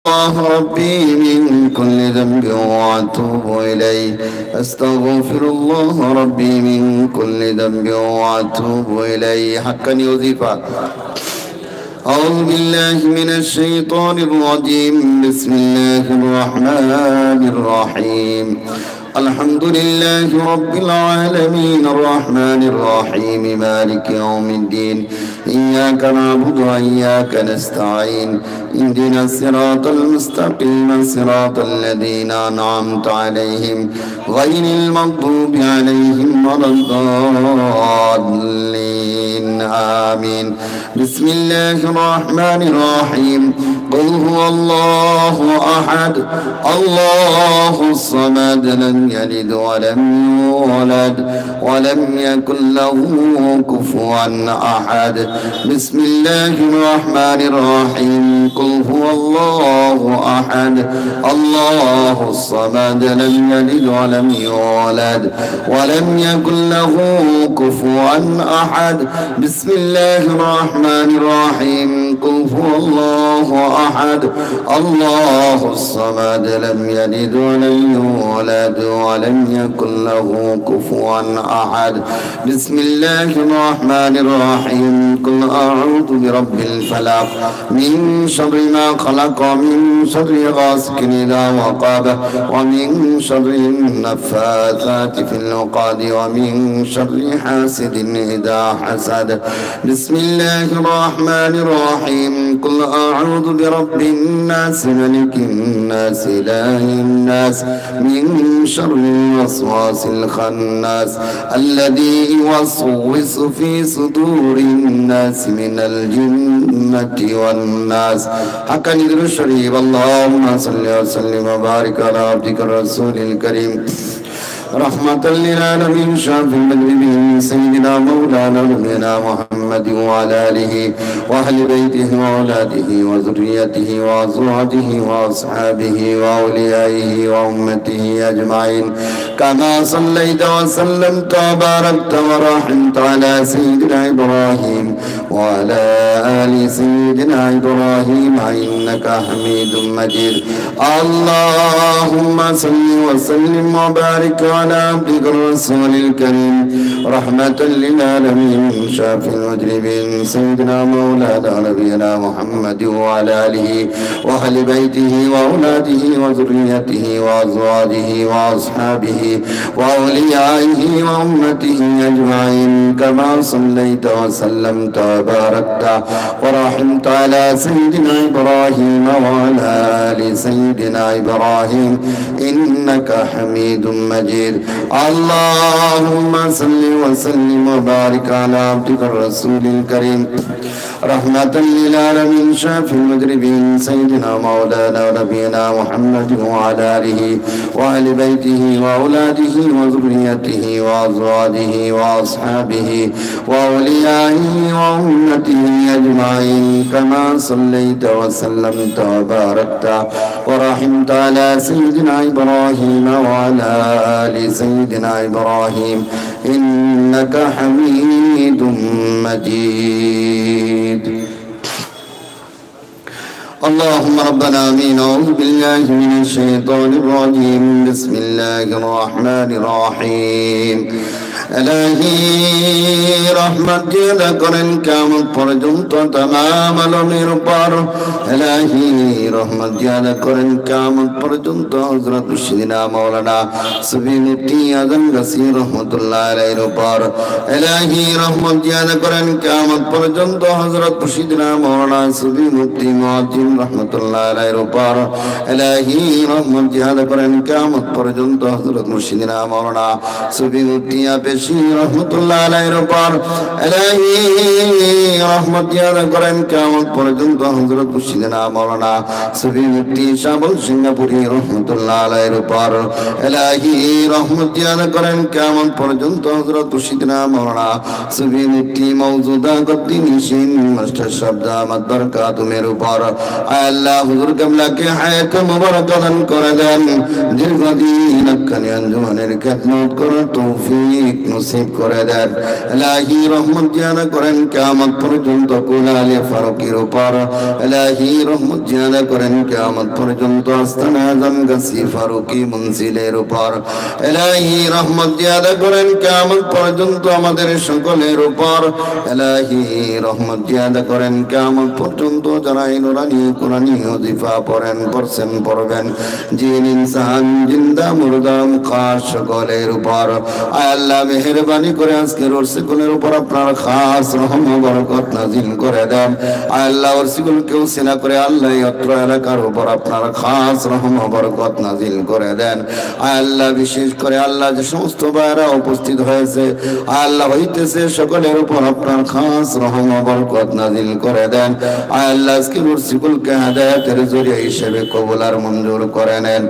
الله ربي من كل ذنب وأتوب إليه أستغفر الله ربي من كل ذنب وأتوب إليه حقا يوزفا. أعوذ بالله من الشيطان الرجيم. بسم الله الرحمن الرحيم. الحمد لله رب العالمين الرحمن الرحيم مالك يوم الدين إياك نعبد وإياك نستعين اهدنا الصراط المستقيم صراط الذين أنعمت عليهم غير المغضوب عليهم ولا الضالين آمين. بسم الله الرحمن الرحيم. قل هو الله أحد الله الصمد لم يلد ولم يولد ولم يكن له كفوا أحد. بسم الله الرحمن الرحيم. قل هو الله أحد الله الصمد لم يلد ولم يولد ولم يكن له كفوا أحد. بسم الله الرحمن الرحيم. قل هو الله أحد الله الصمد لم يلد ولم يولد ولم يكن له كفوا أحد. بسم الله الرحمن الرحيم. قل أعوذ برب الفلق من شر ما خلق ومن شر غاسق إذا وقب ومن شر النفاثات في العقد ومن شر حاسد إذا حسد. بسم الله الرحمن الرحيم. قل أعوذ برب الناس ملك الناس إله الناس من شر الوسواس الخناس الذي يوسوس في صدور الناس من الجنة والناس. حقا يدل الشريف. اللهم صل وسلم وبارك على عبدك الرسول الكريم رحمة للعالمين شافي المذنبين سيدنا مولانا نبينا محمد وعلى آله وأهل بيته وأولاده وذريته وأزواجه وأصحابه وأوليائه وأمته أجمعين كما صليت وسلمت وباركت ورحمت على سيدنا إبراهيم وعلى آل سيدنا إبراهيم إنك حميد مجيد. اللهم صل وسلم وبارك على عبدك الرسول الكريم رحمة للعالمين شافي المذنبين سيدنا مولانا نبينا محمد وعلى آله وأهل بيته وأولاده وذريته وأزواجه وأصحابه وأوليائه وأمته أجمعين كما صليت وسلمت وباركت ورحمت على سيدنا إبراهيم وعلى آل سيدنا إبراهيم إنك حميد مجيد. اللهم صل وسلم وبارك على عبدك الرسول الكريم رحمة للعالمين شافي المذنبين سيدنا مولانا ونبينا محمد وعلى آله وأهل بيته وأولاده وذريته وأزواجه وأصحابه وأوليائه وأمته أجمعين كما صليت وسلمت وباركت ورحمت على سيدنا إبراهيم وعلى آل سيدنا إبراهيم إنك حميد مجيد. اللهم ربنا آمين. أعوذ بالله من الشيطان الرجيم. بسم الله الرحمن الرحيم. إلهي رحمت দিলে করেন কিয়ামত পর্যন্ত तमाम আলমের উপর। ইলাহি রহমত দিলে করেন কিয়ামত পর্যন্ত হযরত মুর্শিদিনা মাওলানা সুফি মুফতি আযম গাসি রহমাতুল্লাহ আলাইহির উপর। ইলাহি রহমত দিলে করেন কিয়ামত পর্যন্ত হযরত মুর্শিদিনা মাওলানা সুফি মুফতি মুআজ্জিম রহমাতুল্লাহ আলাইহির উপর। ইলাহি রহমত দিলে করেন কিয়ামত পর্যন্ত হযরত মুর্শিদিনা মাওলানা সুফি মুফতি রহমতুল্লাহ আলাইহির উপর। ইলাহি রহমত দিলে করেন কিয়ামত পর্যন্ত হযরত মুর্শিদিনা মাওলানা সুফি মুফতি শাবল সিঙ্গাপুরী রহমতুল্লাহ আলাইহির উপর। ইলাহি রহমত দিলে করেন কিয়ামত পর্যন্ত হযরত মুর্শিদিনা মাওলানা সুফি মুফতি মওজুদা গদ্দিনিশিন মাস্টার সাহেব দামাত বরকাতুমের উপর। আল্লাহ হুজুর কিবলাকে হায়াত মুবারক দান করে দেন, দীর্ঘদিন আক্কানি আঞ্জুমানের খিদমত করার তৌফিক নসিব করে দেন। ইলাহি রহমত জানা করেন কিয়ামত পর্যন্ত কুলালে ফারুকের উপর। ইলাহি রহমত জানা করেন কিয়ামত পর্যন্ত আস্তানা আজম গাছি ফারুকি মঞ্জিলের উপর। ইলাহি রহমত জানা করেন কিয়ামত পর্যন্ত আমাদের সকলের উপর। ইলাহি রহমত জানা করেন কিয়ামত পর্যন্ত যারা এই নুরানি কুরআনি ওজিফা পড়েন পড়ছেন পড়বেন জিন ইনসান জিন্দা মুর্দা মুখাস সকলের উপর। আয় আল্লাহ মেহেরবানি করে আজকের ওরসিকুলের উপর আপনার খাস রহম বরকত নাজিল করে দেন। আয় আল্লাহ ওরসিকুলকেও সিনা করে আল্লাহ অত্র এলাকার উপর আপনার খাস রহম বরকত নাজিল করে দেন। আয় আল্লাহ বিশেষ করে আল্লাহ যে সমস্ত ভাইরা উপস্থিত হয়েছে আয় আল্লাহ হইতেছে সকলের উপর আপনার খাস রহম বরকত নাজিল করে দেন। আয় আল্লাহ আজকের ওরসিকুলকে হেদায়েতের জরিয়া হিসেবে কবুল আর মঞ্জুর করে নেন।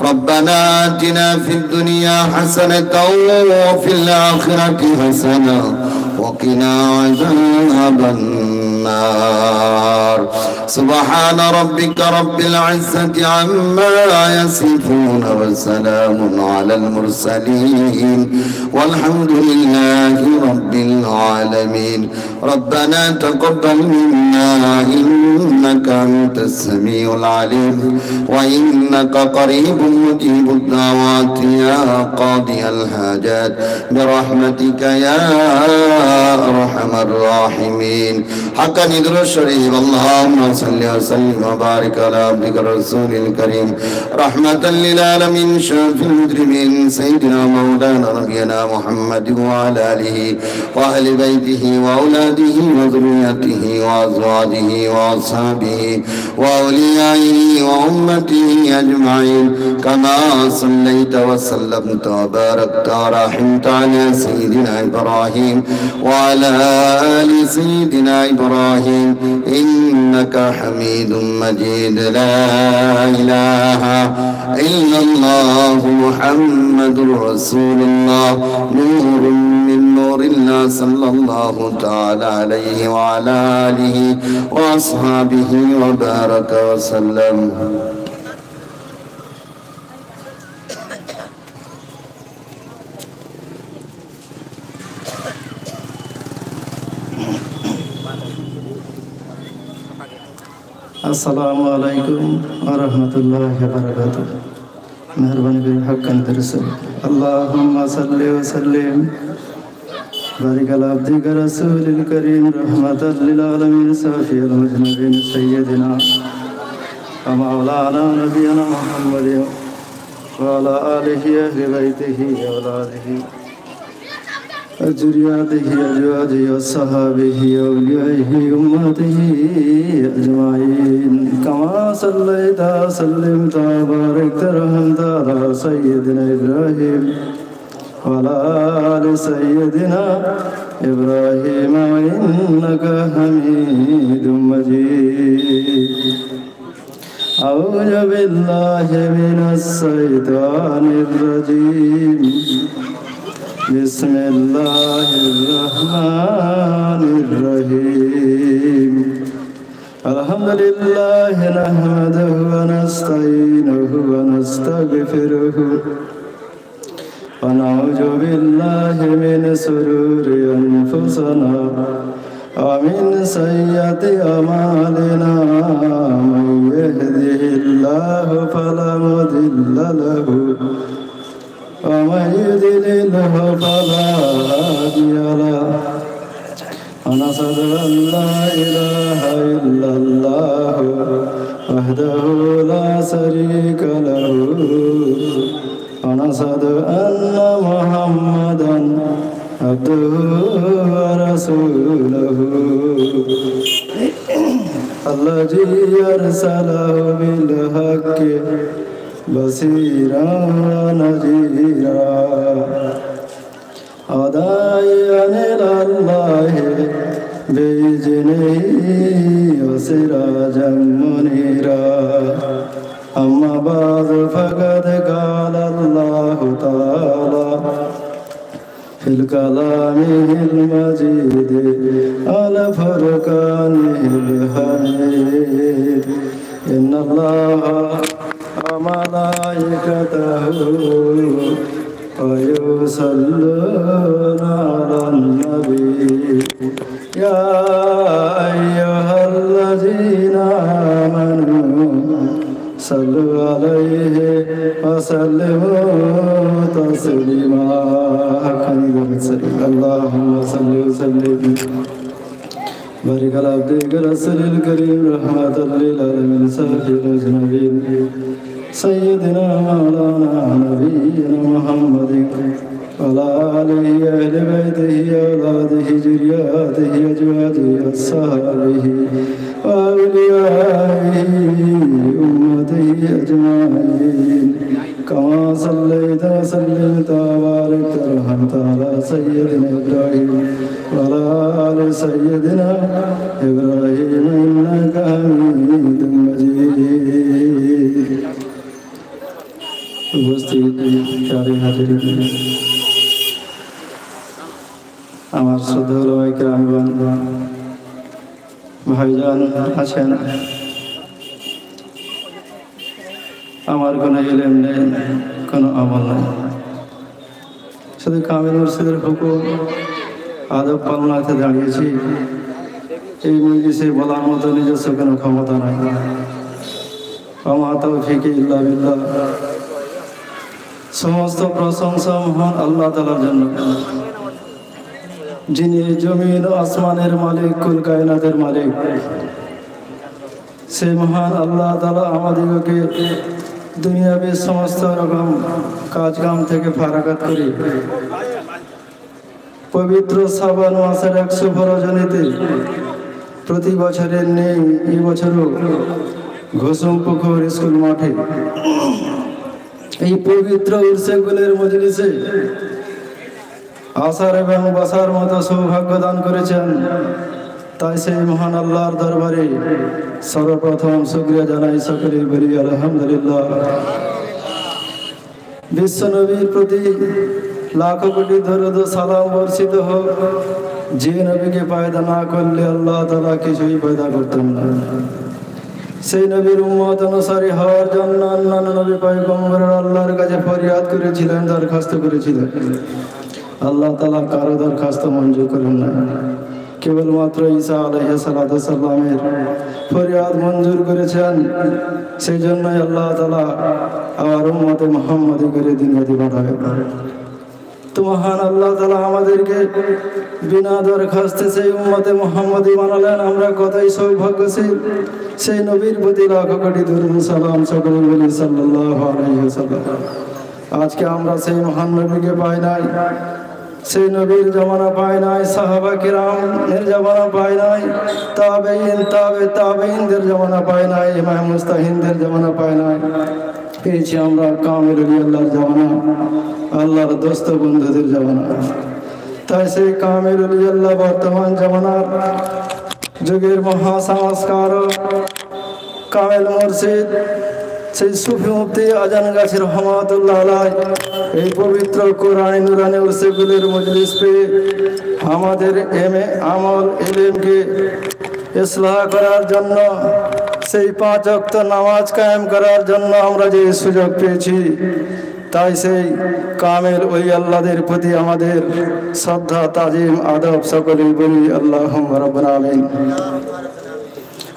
রব্বানা আতিনা ফিদ দুনিয়া হাসানাতাও ওয়া ফিল আখিরাতি হাসানা ওয়া কিনা আযাবান নার। সুবহানা রাব্বিকা রাব্বিল ইজ্জাতি আম্মা ইয়াসিফুন ওয়া সালামুন আলাল মুরসালিন ওয়ালহামদুলিল্লাহি রাব্বিল আলামিন। রব্বানা তাকাব্বাল মিন্না ইন্নাকা আনতাস সামিউল আলিম ওয়া ইন্নাকা করিবুম মুজিবুদ দাওয়াতি ইয়া কাদিয়াল হাজাত বিরহমাতিকা ইয়া আরহামার রাহিমিন। হাক্কানি দুরূদ শরীফ। আল্লাহুম্মা সাল্লি ওয়া সাল্লিম ওয়া বারিক আলা আবদিকা রাসূলিল কারীম রাহমাতাল লিল আলামিন শাফিল মুজরিমিন সাইয়্যিদিনা মাওলানা নাবিয়িনা মুহাম্মাদ ওয়া আলা আলিহি ওয়া আহলি বাইতিহি ওয়া আওলাদিহি ওয়া যুররিয়াতিহি ওয়া আজওয়াজিহি ওয়া আসহাবিহি ওয়া আউলিয়াইহি ওয়া উম্মতিহি আজমাইন কামা সাল্লাইতা ওয়া সাল্লামতা ওয়া বারাকতা ওয়া রাহিমতা আলা সাইয়্যিদিনা ইব্রাহিম ওয়া আলা আলি সাইয়্যিদিনা ইব্রাহিম ইন্নাকা হামিদুম মাজিদ। লা ইলাহা ইল্লাল্লাহু মুহাম্মাদুর রাসূলুল্লাহ নূরুম মিন নূরিল্লাহ সাল্লাল্লাহু তাআলা আলাইহি ওয়া আলা আলিহি ওয়া আসহাবিহি ওয়া বারাকা ওয়া সাল্লাম। আসসালামু আলাইকুম ওয়া রাহমাতুল্লাহি ওয়া বারাকাতুহু। মেহরবানি করে হক্কান রাসূল আল্লাহুম্মা সাল্লি ওয়া সাল্লিম বারিক আলা আবদিকা রাসূলিল কারীম রাহমাতাল লিল আলামিন সাফিয়াল মুজনিবিন সাইয়্যিদিনা ওয়া মাওলানা নাবিয়িনা মুহাম্মাদিন ওয়া আলা আলিহি আহলি বাইতিহি ওয়া আওলাদিহি وذريته أزواجه وصحابه وأوليائه وأمته أجمعين كما صليت وسلمت وباركت ورحمت على سيدنا إبراهيم وعلى آل سيدنا إبراهيم إنك حميد مجيد. أعوذ بالله من الشيطان الرجيم. بسم الله الرحمن الرحيم. الحمد لله نحمده ونستعينه ونستغفره ونعوذ بالله من شرور أنفسنا ومن سيئات أعمالنا. من يهده الله فلا مضل له ومن يضلله فلا هادي له. ونشهد أن لا إله إلا الله وحده لا شريك له ونشهد أن محمدا عبده ورسوله الذي أرسله بالحق بصيرا ونذيرا وداعيا إلى الله بإذنه وسراجا منيرا. أما بعد فقد قال الله تعالى في كلامه المجيد على فرقانه الحميد. إن الله وملائكته ويصلون صلوا عليه وسلموا تسليما اللهم صل وسلم بارك على عبدك رسول الكريم رحمة للعالمين سيد الأجنبين سيدنا مولانا نبينا محمد وعلى آله أهل بيته أولاده ذرياته أزواجه أصحابه وأوليائه أمته أجمعين كما صليت وسلمت وباركت ورحمت على سيدنا إبراهيم وعلى آل سيدنا إبراهيم إنك حميد مجيد উপস্থিত প্যারে হাজিরিন আমার শ্রদ্ধেয় কেরামগণ ভাইজান আছেন আমার কোনো ইলম নেই কোনো আমল নেই শুধু কামিল মুর্শিদের হুকুম আদব পালনাতে দাঁড়িয়েছি এই মজলিসে বলার মতো নিজস্ব কোনো ক্ষমতা নাই আমা তাওফীক ইল্লা বিল্লাহ সমস্ত প্রশংসা মহান আল্লাহ তাআলার জন্য যিনি জমিন ও আসমানের মালিক কুল কায়নাতের মালিক সেই মহান আল্লাহ তাআলা আমাদেরকে দুনিয়াবি সমস্ত রকম কাজকাম থেকে ফারাকাত করে পবিত্র শাবান মাসের 100 রজনীতে প্রতি বছরের নেই এই বছরও ঘোষম পুকুর স্কুল মাঠে এই পবিত্র উৎসবগুলোর মজলিসে আসার এবং বসার মতো সৌভাগ্য দান করেছেন তাই সেই মহান আল্লাহর দরবারে সর্বপ্রথম শুকরিয়া জানাই সকলে বলি আলহামদুলিল্লাহ বিশ্ব নবীর প্রতি লাখো কোটি দরুদ ও সালাম বর্ষিত হোক যে নবীকে পয়দা না করলে আল্লাহ তাআলা কিছুই পয়দা করতেন না সেই নবীর উম্মত অনুসারী হওয়ার জন্য অন্যান্য নবী পয়গম্বররা আল্লাহর কাছে ফরিয়াদ করেছিলেন দরখাস্ত করেছিলেন আল্লাহ তাআলা কারো দরখাস্ত মঞ্জুর করেন না কেবলমাত্র ঈসা আলাইহিস সালাতু ওয়াস সালামের ফরিয়াদ মঞ্জুর করেছেন সেই জন্যই আল্লাহ তাআলা আমার উম্মতে মুহাম্মদী করে দুনিয়াতে পাঠাবেন তো মহান আল্লাহ তাআলা আমাদেরকে বিনা দরখাস্তে সেই উম্মতে মুহাম্মদী বানালেন আমরা কতই সৌভাগ্যশীল সেই নবীর প্রতি লাখো কোটি দরুদ সালাম সকলে বলি সাল্লাল্লাহু আলাইহি ওয়াসাল্লাম আজকে আমরা সেই মহান নবীকে পাই নাই সেই নবীর জামানা পাই নাই সাহাবা কিরামের জামানা পাই নাই তাবেঈনদের জামানা পাই নাই ইমাম মুস্তাহিনদের জামানা পাই নাই পেয়েছি আমরা কামেল আল্লাহর জামানা আল্লাহর দোস্ত বন্ধুদের জামানা তাই সেই কামেল আল্লাহ বর্তমান জামানার যুগের মহাসংস্কারক কামেল মুর্শিদ সেই সুফি মুফতি আজান গাছী রহমাতুল্লাহ আলাইহি এই পবিত্র কোরআন নুরানি উরসগুলির মজলিস পে আমাদের আমল ইলমকে ইসলাহ করার জন্য সেই 5 ওয়াক্ত নামাজ কায়েম করার জন্য আমরা যে সুযোগ পেয়েছি তাই সেই কামেল ওই আল্লাহদের প্রতি আমাদের শ্রদ্ধা তাজিম আদব সকলেই বলি আল্লাহুম্মা রাব্বানা আমিন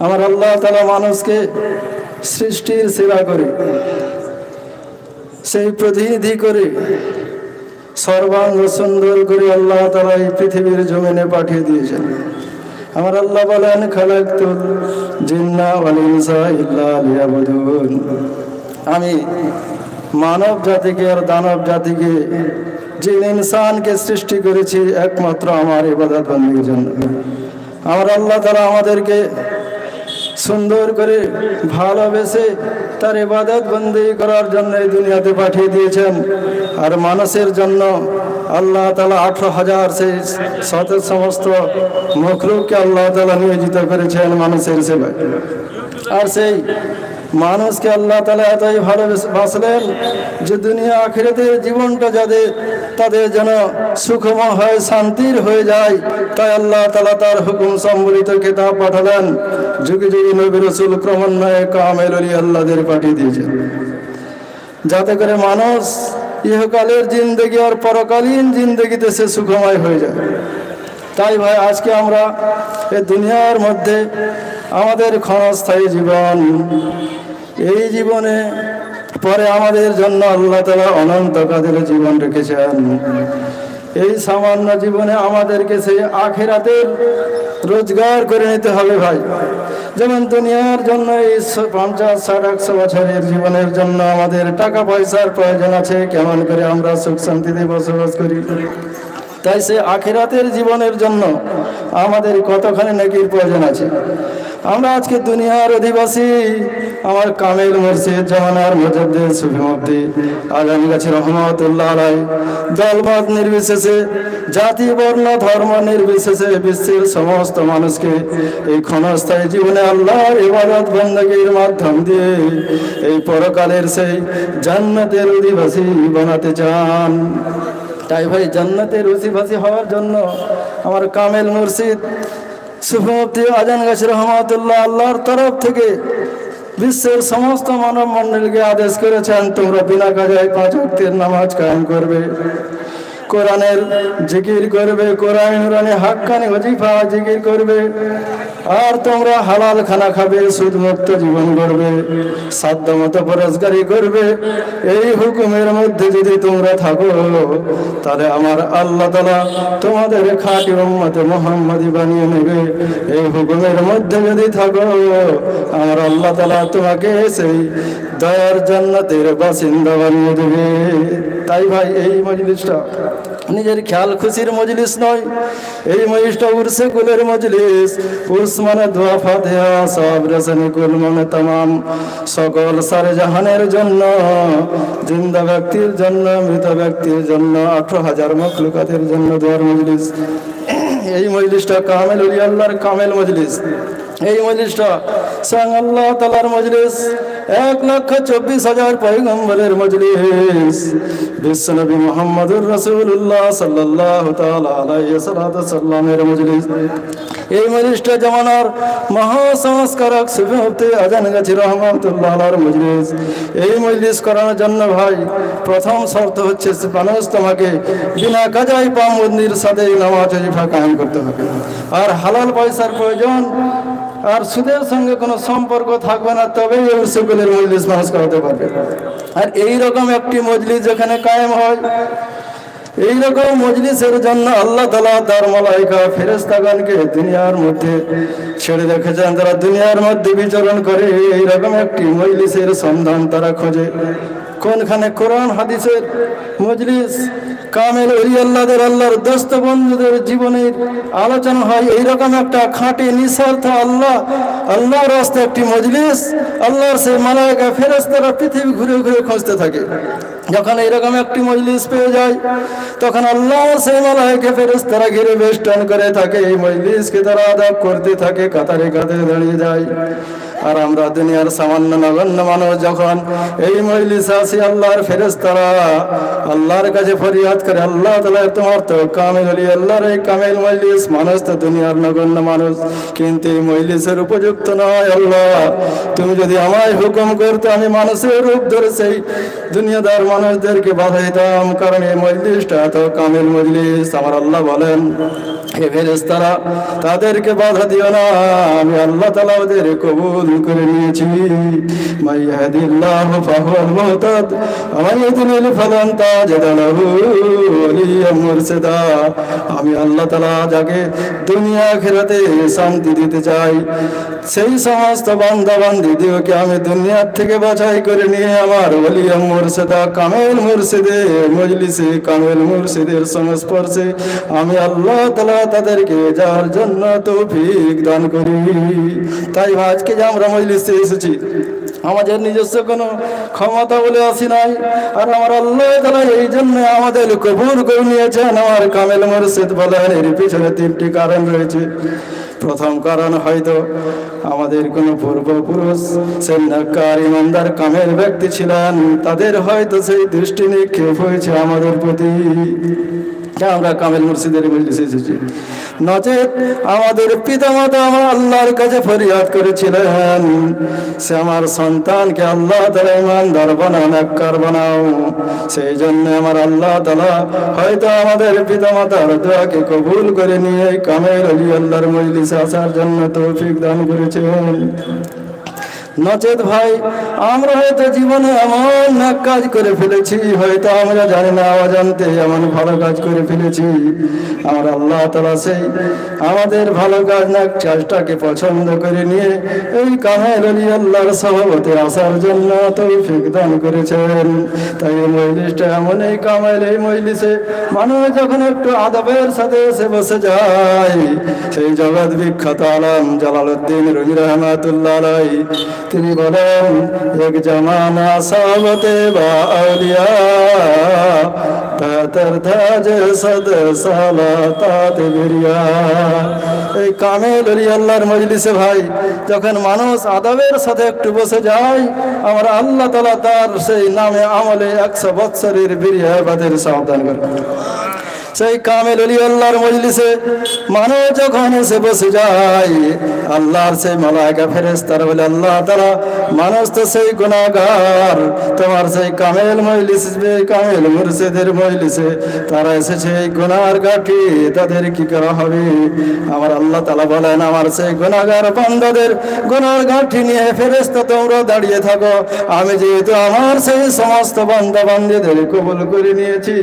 আমার আল্লাহ তাআলা মানুষকে সৃষ্টির সেবা করে সেই প্রতিনিধি করে সর্বাঙ্গ সুন্দর করে আল্লাহ তাআলা এই পৃথিবীর জমিনে পাঠিয়ে দিয়েছেন আমার আল্লাহ বলেন খালাকতুল জিন্না ওয়াল ইনসা ইল্লা লিয়াবুদুন আমি মানব জাতিকে আর দানব জাতিকে জিন ইনসানকে সৃষ্টি করেছি একমাত্র আমার ইবাদত বন্দেগীর জন্য আমার আল্লাহ তাআলা আমাদেরকে সুন্দর করে ভালোবেসে তার ইবাদত বন্দেগী করার জন্য এই দুনিয়াতে পাঠিয়ে দিয়েছেন আর মানুষের জন্য আল্লাহ তাআলা 18,000 সেই সমস্ত মখলুককে আল্লাহ তাআলা নিয়োজিত করেছেন মানুষের সেবায় আর সেই মানুষকে আল্লাহ তাআলা এতই ভালোবাসলেন যে দুনিয়া আখিরাতের জীবনটা তাদের যেন সুখময় হয় শান্তির হয়ে যায় তাই আল্লাহ তাআলা তার হুকুম সম্বলিত কিতাব পাঠালেন যুগে যুগে নবী রাসূল ক্রমান্বয়ে কামেল ওলি আল্লাহদের পাঠিয়ে দিয়েছেন যাতে করে মানুষ ইহকালের জিন্দেগি আর পরকালীন জিন্দেগিতে সে সুখময় হয়ে যায় তাই ভাই আজকে আমরা এই দুনিয়ার মধ্যে আমাদের ক্ষণস্থায়ী জীবন এই জীবনে পরে আমাদের জন্য আল্লাহ তাআলা অনন্ত কাদের জীবন রেখেছেন। এই সামান্য জীবনে আমাদেরকে সেই আখিরাতের রোজগার করে নিতে হবে ভাই। যেমন দুনিয়ার জন্য এই 50, 60, 100 বছরের জীবনের জন্য আমাদের টাকা পয়সার প্রয়োজন আছে, কেমন করে আমরা সুখ শান্তিতে বসবাস করি। তাই সে আখিরাতের জীবনের জন্য আমাদের কতখানি নেকির প্রয়োজন আছে। আমরা আজকে দুনিয়ার অধিবাসী। আমার কামেল মুর্শিদ জামানার মুজাদ্দিদ সুফি মুফতি আজানগাছি রহমাতুল্লাহ আলাইহি দলমত নির্বিশেষে, জাতি বর্ণ ধর্ম নির্বিশেষে বিশ্বের সমস্ত মানুষকে এই ক্ষণস্থায়ী জীবনে আল্লাহর ইবাদত বন্দেগীর মাধ্যম দিয়ে এই পরকালের সেই জান্নাতের অধিবাসী বানাতে চান। তাই ভাই জান্নাতের অধিবাসী হওয়ার জন্য আমার কামেল মুর্শিদ সুফি মুফতি আজানগাছি রহমাতুল্লাহ আল্লাহর তরফ থেকে বিশ্বের সমস্ত মানব মণ্ডলীকে আদেশ করেছেন, তোমরা বিনা কাজায় 5 ওয়াক্তের নামাজ কায়েম করবে, কোরআনের জিকির করবে, কোরআন নুরানি হাক্কানি ওজিফা জিকির করবে, আর তোমরা হালাল খানা খাবে, সুদ মুক্ত জীবন করবে, সাধ্যমতো পরস্কারই করবে। এই হুকুমের মধ্যে যদি তোমরা থাকো তাহলে আমার আল্লাহ তাআলা তোমাদের খাঁটি উম্মতে মুহাম্মাদি বানিয়ে নেবে। এই হুকুমের মধ্যে যদি থাকো আমার আল্লাহ তাআলা তোমাকে সেই দয়ার জান্নাতের বাসিন্দা বানিয়ে দেবে। তাই ভাই এই মজলিসটা নিজের খেয়াল খুশির মজলিস নয়, এই মজলিসটা উরসে কুলের মজলিস। উরস মানে দোয়া ফাতিহা সব রসনি কুল মানে तमाम সকল সারে জাহানের জন্য, জিন্দা ব্যক্তির জন্য, মৃত ব্যক্তির জন্য, 18,000 মখলুকাতের জন্য দোয়ার মজলিস। এই মজলিসটা কামেল ওলি আল্লাহর কামেল মজলিস। এই মজলিসটা স্বয়ং আল্লাহ তাআলার মজলিস, 1,24,000 পয়গম্বরের মজলিস, বিশ্বনবী মুহাম্মদুর রাসূলুল্লাহ সাল্লাল্লাহু তাআলা আলাইহি সাল্লামের মজলিস। এই মজলিসটা জামানার মহাসংস্কারক সুফি মুফতি আজানগাছি রহমাতুল্লাহ আলাইহির মজলিস। এই মজলিস করানোর জন্য ভাই প্রথম শর্ত হচ্ছে মানুষ তোমাকে বিনা কাজায় পাবন্দির সাথে নামাজ ওয়াজিফা কায়েম করতে হবে, আর হালাল পয়সার প্রয়োজন, আর সুদের সঙ্গে কোনো সম্পর্ক থাকবে না, তবেই এই সকলের মজলিস মানুষ করাতে পারবে। আর এই রকম একটি মজলিস যেখানে কায়েম হয়, এই রকম মজলিসের জন্য আল্লাহ তাআলা তার মালায়েকা ফেরেশতাগণকে দুনিয়ার মধ্যে ছেড়ে রেখেছেন, তারা দুনিয়ার মধ্যে বিচরণ করে। এই রকম একটি মজলিসের সন্ধান তারা খোঁজে। কোনখানে কোরআন হাদিসের মজলিস, কামেল ওলি আল্লাহদের, আল্লাহর দোস্ত বন্ধুদের জীবনের আলোচনা হয়, এইরকম একটা খাঁটি নিঃস্বার্থ আল্লাহর রাস্তায় একটি মজলিস, আল্লাহর সেই মালায়েকা ফেরেশতারা পৃথিবী ঘুরে ঘুরে খুঁজতে থাকে। যখন এইরকম একটি মজলিস পেয়ে যায় তখন আল্লাহ সেই মালায়েকা ফেরেশতারা ঘিরে বেষ্টন করে থাকে। এই মজলিসকে তারা আদব করতে থাকে, কাতারে কাতারে দাঁড়িয়ে যায়। আর আমরা দুনিয়ার সামান্য নগণ্য মানুষ যখন এই মজলিসে আসি, আল্লাহর ফেরেশতারা আল্লাহর কাছে ফরিয়াদ করে, আল্লাহ তাআলা তোমার তো কামেল ওলি আল্লাহর এই কামেল মজলিস, মানুষ তো দুনিয়ার নগণ্য মানুষ, কিন্তু এই মজলিসের উপযুক্ত নয়। আল্লাহ তুমি যদি আমায় হুকুম করতে আমি মানুষের রূপ ধরে সেই দুনিয়াদার মানুষদেরকে বাধা দিতাম, কারণ এই মজলিসটা তো কামেল মজলিস। আমার আল্লাহ বলেন, হে ফেরেশতারা তাদেরকে বাধা দিও না, আমি আল্লাহ তাআলা ওদের কবুল করে নিয়েছি। মাই ইয়াহদিল্লাহু ফাহুয়াল মুহতাদ ওয়া মান ইউদ্লিল ফালান তাজিদ লাহু ওয়ালিয়্যাম মুরশিদা। আমি আল্লাহ তাআলা যাকে দুনিয়া আখিরাতে শান্তি দিতে চাই, সেই সমস্ত বান্দা বান্দীদেরকে আমি দুনিয়ার থেকে বাছাই করে নিয়ে আমার ওয়ালিয়্যাম মুরশিদা কামেল মুরশিদের মজলিসে, কামেল মুরশিদের সংস্পর্শে আমি আল্লাহ তাআলা তাদেরকে যার জন্য তৌফিক দান করি। তাই আজকে যে আমরা মজলিসে এসেছি, আমাদের নিজস্ব কোনো ক্ষমতা বলে আসি নাই, আর আমার আল্লাহ তাআলা এই জন্য আমাদের কবুল করে নিয়েছেন। আমার কামেল মুরশিদ বলেন এর পিছনে 3টি কারণ রয়েছে। প্রথম কারণ, হয়তো আমাদের কোনো পূর্বপুরুষ সেই নেককার ইমানদার কামেল ব্যক্তি ছিলেন, তাদের হয়তো সেই দৃষ্টি নিক্ষেপ হয়েছে আমাদের প্রতি, আমরা কামেল মুর্শিদের মজলিসে এসেছি। নচেত আমাদের পিতামাতা আমার আল্লাহর কাছে ফরিয়াদ করেছিলেন, সে আমার সন্তানকে আল্লাহ তাআলা ইমানদার বানাও, নেককার বানাও। সেই জন্য আমার আল্লাহ তাআলা হয়তো আমাদের পিতামাতার দোয়াকে কবুল করে নিয়ে কামেল ওলি আল্লাহর মজলিসে আসার জন্য তৌফিক দান করেছেন। নচেত ভাই আমরা হয়তো জীবনে এমন এক কাজ করে ফেলেছি, হয়তো আমরা জানি না অজান্তে এমন ভালো কাজ করে ফেলেছি। আমার আল্লাহ তাআলা সেই আমাদের ভালো কাজ না কাজটাকে পছন্দ করে নিয়ে এই কামেল ওলি আল্লাহর সহবতে আসার জন্য তৌফিক দান করেছেন। তাই এই মজলিসটা এমন, এই কামেল এই মজলিসে মানুষ যখন একটু আদবের সাথে এসে বসে যায়, সেই জগৎ বিখ্যাত আলম জালালউদ্দিন রুমি রহমাতুল্লাহ আলাইহি তিনি বলেন, এক জামানা সাহবতে বা আউলিয়া তার ধাজ সদ সালাতাত বিরিয়া। এই কামেল ওলি আল্লাহর মজলিসে ভাই যখন মানুষ আদবের সাথে একটু বসে যায়, আমরা আল্লাহ তাআলা তার সেই নামে আমলে 100 বৎসরের বিরিয়াবাদের সাবধান করে। সেই কামেল ওলি আল্লাহর মজলিসে মানুষ যখন এসে বসে যায়, আল্লাহর সেই মালায়েকা ফেরেশতারা বলে, আল্লাহ তাআলা মানুষ তো সেই গুনাহগার, তোমার সেই কামেল মজলিসে কামেল মুর্শিদের মজলিসে তারা এসেছে এই গুনাহর গাঠি, তাদের কি করা হবে? আমার আল্লাহ তাআলা বলেন, আমার সেই গুনাহগার বান্দাদের গুনাহর গাঠি নিয়ে ফেরেশতা তোমরা দাঁড়িয়ে থাকো, আমি যেহেতু আমার সেই সমস্ত বান্দা বান্দীদের কবুল করে নিয়েছি,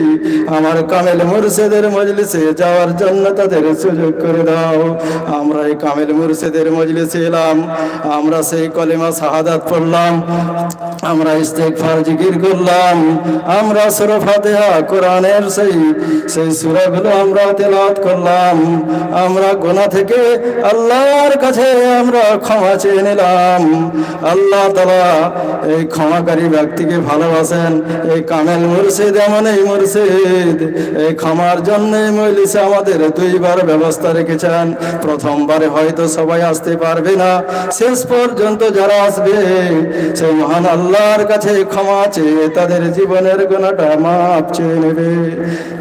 আমার কামেল মুর্শিদের মজলিসে যাওয়ার জন্য তাদের সুযোগ করে দাও। আমরা এই কামেল মুর্শিদের মজলিসে এলাম, আমরা সেই কলেমা শাহাদাত পড়লাম, আমরা ইস্তেগফার জিকির করলাম, আমরা সূরা ফাতিহা কোরআনের সেই সূরাগুলো আমরা তেলাওয়াত করলাম, আমরা গুনাহ থেকে আল্লাহর কাছে আমরা ক্ষমা চেয়ে নিলাম। আল্লাহ তাআলা এই ক্ষমাকারী ব্যক্তিকে ভালোবাসেন। এই কামেল মুর্শিদ এমন এই মুর্শিদ, এই ক্ষমার জন্য মজলিসে আমাদের 2 বার ব্যবস্থা রেখেছেন। প্রথমবারে হয়তো সবাই আসতে পারবে না, শেষ পর্যন্ত যারা আসবে সেই মহান আল্লাহর কাছে ক্ষমা চেয়ে তাদের জীবনের গুনাহটা মাফ চেয়ে নেবে।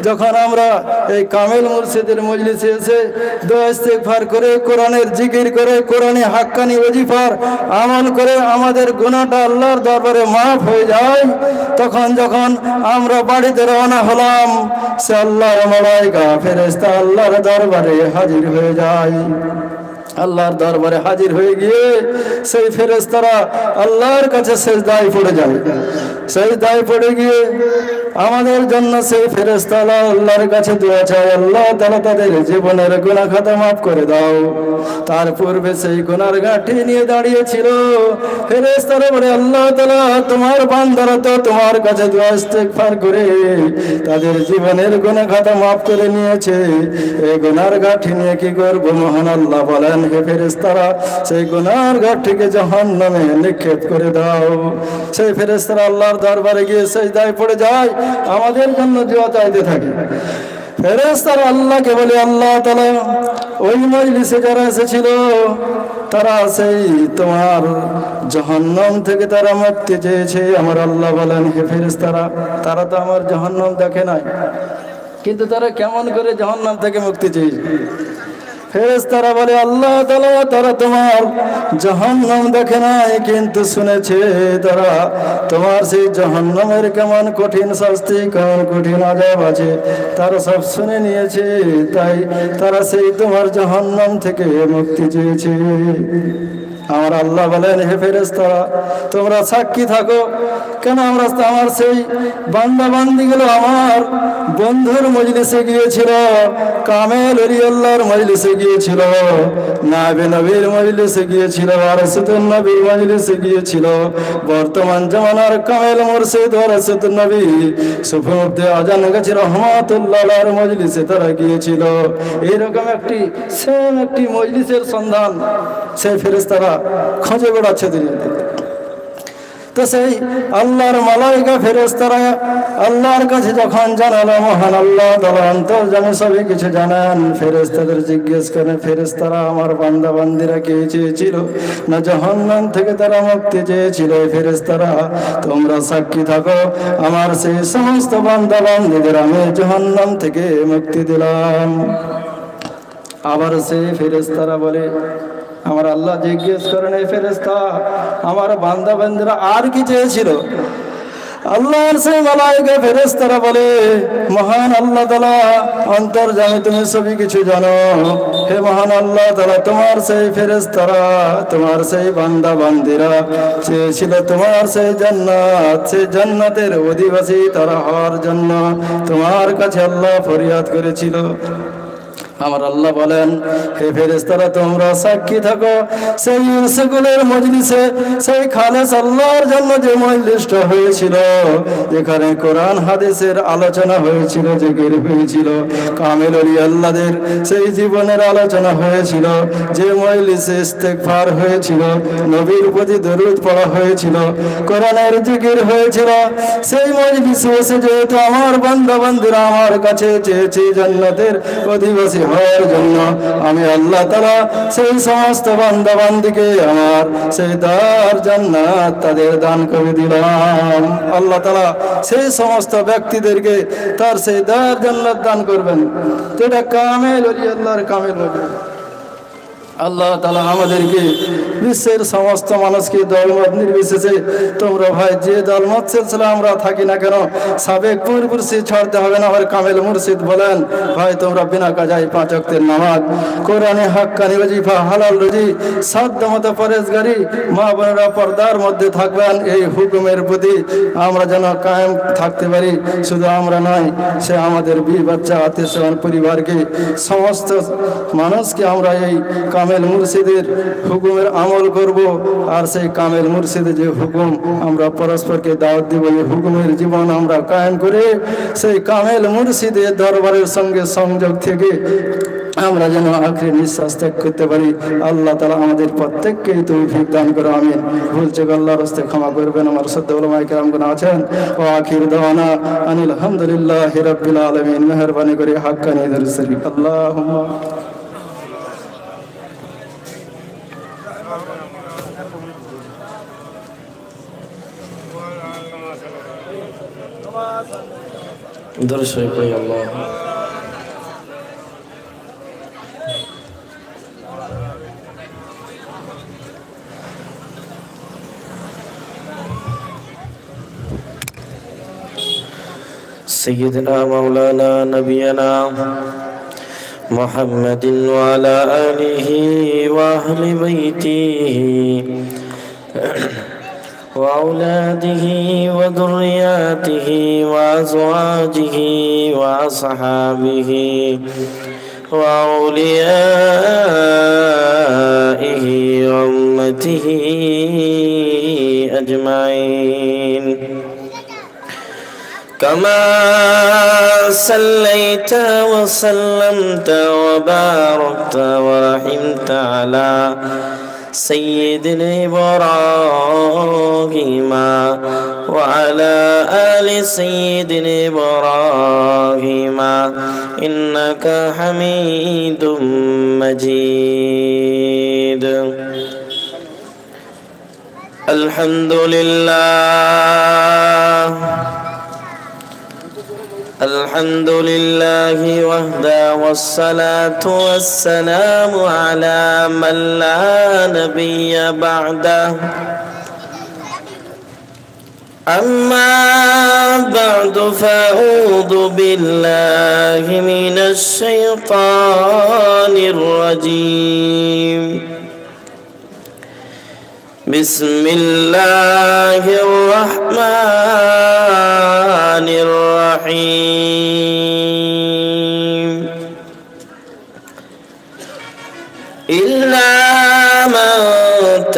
যখন আমরা এই কামেল মুর্শিদের মজলিসে এসে দোয়া ইস্তেগফার করে কোরআনের জিকির করে কোরআনে হাক্কানি ওজিফার আমল করে আমাদের গুনাহটা আল্লাহর দরবারে মাফ হয়ে যায়, তখন যখন আমরা বাড়িতে রওনা হলাম, সে আল্লাহর মালায়েকা ফেরেশতা আল্লাহর দরবারে হাজির হয়ে যায়। আল্লাহর দরবারে হাজির হয়ে গিয়ে সেই ফেরেশতারা আল্লাহর কাছে সিজদায় পড়ে যায়। সিজদায় পড়ে গিয়ে আমাদের জন্য সেই ফেরেশতা আল্লাহর কাছে দোয়া চায়, আল্লাহ তাআলা তাদের জীবনের গুনাহ খাতা মাফ করে দাও। তার পূর্বে সেই গুনার গাঁঠি নিয়ে দাঁড়িয়েছিল, ফেরেশতারা বলে, আল্লাহ তাআলা তোমার বান্দারা তো তোমার কাছে দোয়া ইস্তেগফার করে তাদের জীবনের গুনাহ খাতা মাফ করে নিয়েছে, এই গুনার গাঁঠি নিয়ে কি করব? মহান আল্লাহ বলেন, হে ফেরেশতারা সেই গুনার গাঁঠিকে জাহান্নামে নিক্ষেপ করে দাও। সেই ফেরেশতারা আল্লাহর দরবারে গিয়ে সিজদায় পড়ে যায়, আমাদের জন্য দোয়া চাইতে থাকে। ফেরেশতারা আল্লাহকে বলে, আল্লাহ তাআলা ওই মজলিসে যারা এসেছিল তারা সেই তোমার জাহান্নাম থেকে তারা মুক্তি চেয়েছে। আমার আল্লাহ বলেন, হে ফেরেশতারা তারা তো আমার জাহান্নাম দেখে নাই, কিন্তু তারা কেমন করে জাহান্নাম থেকে মুক্তি চেয়েছে? ফেরেশতারা বলে, আল্লাহ তাআলা তারা তোমার জাহান্নাম দেখে নাই, কিন্তু শুনেছে তারা তোমার সেই জাহান্নামের কেমন কঠিন শাস্তি, কেমন কঠিন আযাব আছে, তারা সব শুনে নিয়েছে, তাই তারা সেই তোমার জাহান্নাম থেকে মুক্তি চেয়েছে। আমার আল্লাহ বলেন, হে ফেরেশতারা তোমরা সাক্ষী থাকো, কেন আমার সেই বান্দা বান্দিগুলো আমার বন্ধুর মজলিসে গিয়েছিল, কামেল ওলি আল্লাহর মজলিসে গিয়েছিল, নাবে নবীর মজলিসে গিয়েছিল, ওয়ারাসাতুন নবীর মজলিসে গিয়েছিল। বর্তমান জামানার কামেল মুর্শিদ ওয়ারাসাতুন নবী সুফি আজান গাছি রহমাতুল্লাহ আলাইহির মজলিসে তারা গিয়েছিল। এইরকম একটি মজলিসের সন্ধান সেই ফেরেশতারা খুঁজে বেড়াচ্ছে দুনিয়াতে। তো সেই আল্লাহর মালায়েকা ফেরেশতারা আল্লাহর কাছে যখন জানালো, মহান আল্লাহ তাআলা অন্তর্যামী সবই কিছু জানেন, ফেরেশতাদের জিজ্ঞেস করেন, ফেরেশতারা আমার বান্দা বান্দিরা কে চেয়েছিল? না জাহান্নাম থেকে তারা মুক্তি চেয়েছিল। ফেরেশতারা তোমরা সাক্ষী থাকো, আমার সেই সমস্ত বান্দা বান্দিদের আমি জাহান্নাম থেকে মুক্তি দিলাম। আবার সেই ফেরেশতারা বলে, আমার আল্লাহ জিজ্ঞেস করেন, এই ফেরেশতা আমার বান্দা বান্দিরা আর কি চেয়েছিল? আল্লাহর সেই মালায়েকা ফেরেশতারা বলে, মহান আল্লাহ তাআলা অন্তর্যামী, তুমি সবই কিছু জানো। হে মহান আল্লাহ তাআলা, তোমার সেই ফেরেশতারা, তোমার সেই বান্দা বান্দিরা চেয়েছিল তোমার সেই জান্নাত, সেই জান্নাতের অধিবাসী তারা হওয়ার জন্য তোমার কাছে আল্লাহ ফরিয়াদ করেছিল। আমার আল্লাহ বলেন, হে ফেরেশতারা, তোমরা সাক্ষী থাকো সেই ইরসগুলের মজলিসে, সেই খালেস আল্লাহর জন্য যে মজলিসটা হয়েছিল, যেখানে কোরআন হাদিসের আলোচনা হয়েছিল, জিকির হয়েছিল, কামেল ওলি আল্লাহদের সেই জীবনের আলোচনা হয়েছিল, যে মজলিসে ইস্তেগফার হয়েছিল, নবীর প্রতি দরুদ পড়া হয়েছিল, কোরআনের জিকির হয়েছিল, সেই মজলিসে এসে যেহেতু আমার বান্দা বান্দিরা আমার কাছে চেয়েছে জান্নাতের অধিবাসী হওয়ার জন্য, আমি আল্লাহ তাআলা সেই সমস্ত বান্দা বান্দিকে আমার সেই দার জান্নাত তাদের দান করে দিলাম। আল্লাহ তাআলা সেই সমস্ত ব্যক্তিদেরকে তার সেই দার জান্নাত দান করবেন, যেটা কামেল ওলি আল্লাহর কামেল হবে। আল্লাহ তাআলা আমাদেরকে বিশ্বের সমস্ত মানুষকে দলমত নির্বিশেষে, তোমরা ভাই যে দলমত সিলসিলা আমরা থাকি না কেন, সাবেক পীর মুর্শিদ ছাড়তে হবে না। আর কামেল মুর্শিদ বলেন, ভাই তোমরা বিনা কাজায় 5 ওয়াক্তের নামাজ, কোরআনে হাক্কানি ওয়াজিফা, হালাল রুজি, সাধ্যমতো পরেজগারি, মা বোনেরা পর্দার মধ্যে থাকবেন, এই হুকুমের প্রতি আমরা যেন কায়েম থাকতে পারি। শুধু আমরা নয়, সে আমাদের বিবি বাচ্চা আত্মীয় স্বজন পরিবারকে, সমস্ত মানুষকে আমরা এই কামেল মুর্শিদের হুকুমের আমল করব। আর সেই কামেল মুর্শিদের যে হুকুম আমরা পরস্পরকে দাওয়াত দিব, এই হুকুমের জীবন আমরা কায়েম করে সেই কামেল মুর্শিদের দরবারের সঙ্গে সংযোগ থেকে আমরা যেন আখেরি নিঃশ্বাস ত্যাগ করতে পারি। আল্লাহ তাআলা আমাদের প্রত্যেককে তৌফিক দান করে, আমিন। ভুল চুক আল্লাহর রাস্তায় ক্ষমা করবেন। আমার শ্রদ্ধেয় উলামায়ে কেরামগণ আছেন, ও আখির দাওয়ানা আনিল হামদুলিল্লাহি রাব্বিল আলামিন। মেহেরবানি করে হাক্কানি দরুদ শরীফ। আল্লাহুম্মা দরুদ শরীফ পড়ি। আল্লাহ سيدنا مولانا نبينا محمد وعلى آله وأهل بيته وأولاده وذرياته وأزواجه وأصحابه وأوليائه وأمته أجمعين. كما صليت وسلمت وباركت ورحمت على سيدنا إبراهيم وعلى آل سيدنا إبراهيم إنك حميد مجيد. الحمد لله الحمد لله وحده والصلاة والسلام على من لا نبي بعده. أما بعد فأعوذ بالله من الشيطان الرجيم. بسم الله الرحمن الرحيم. إلا من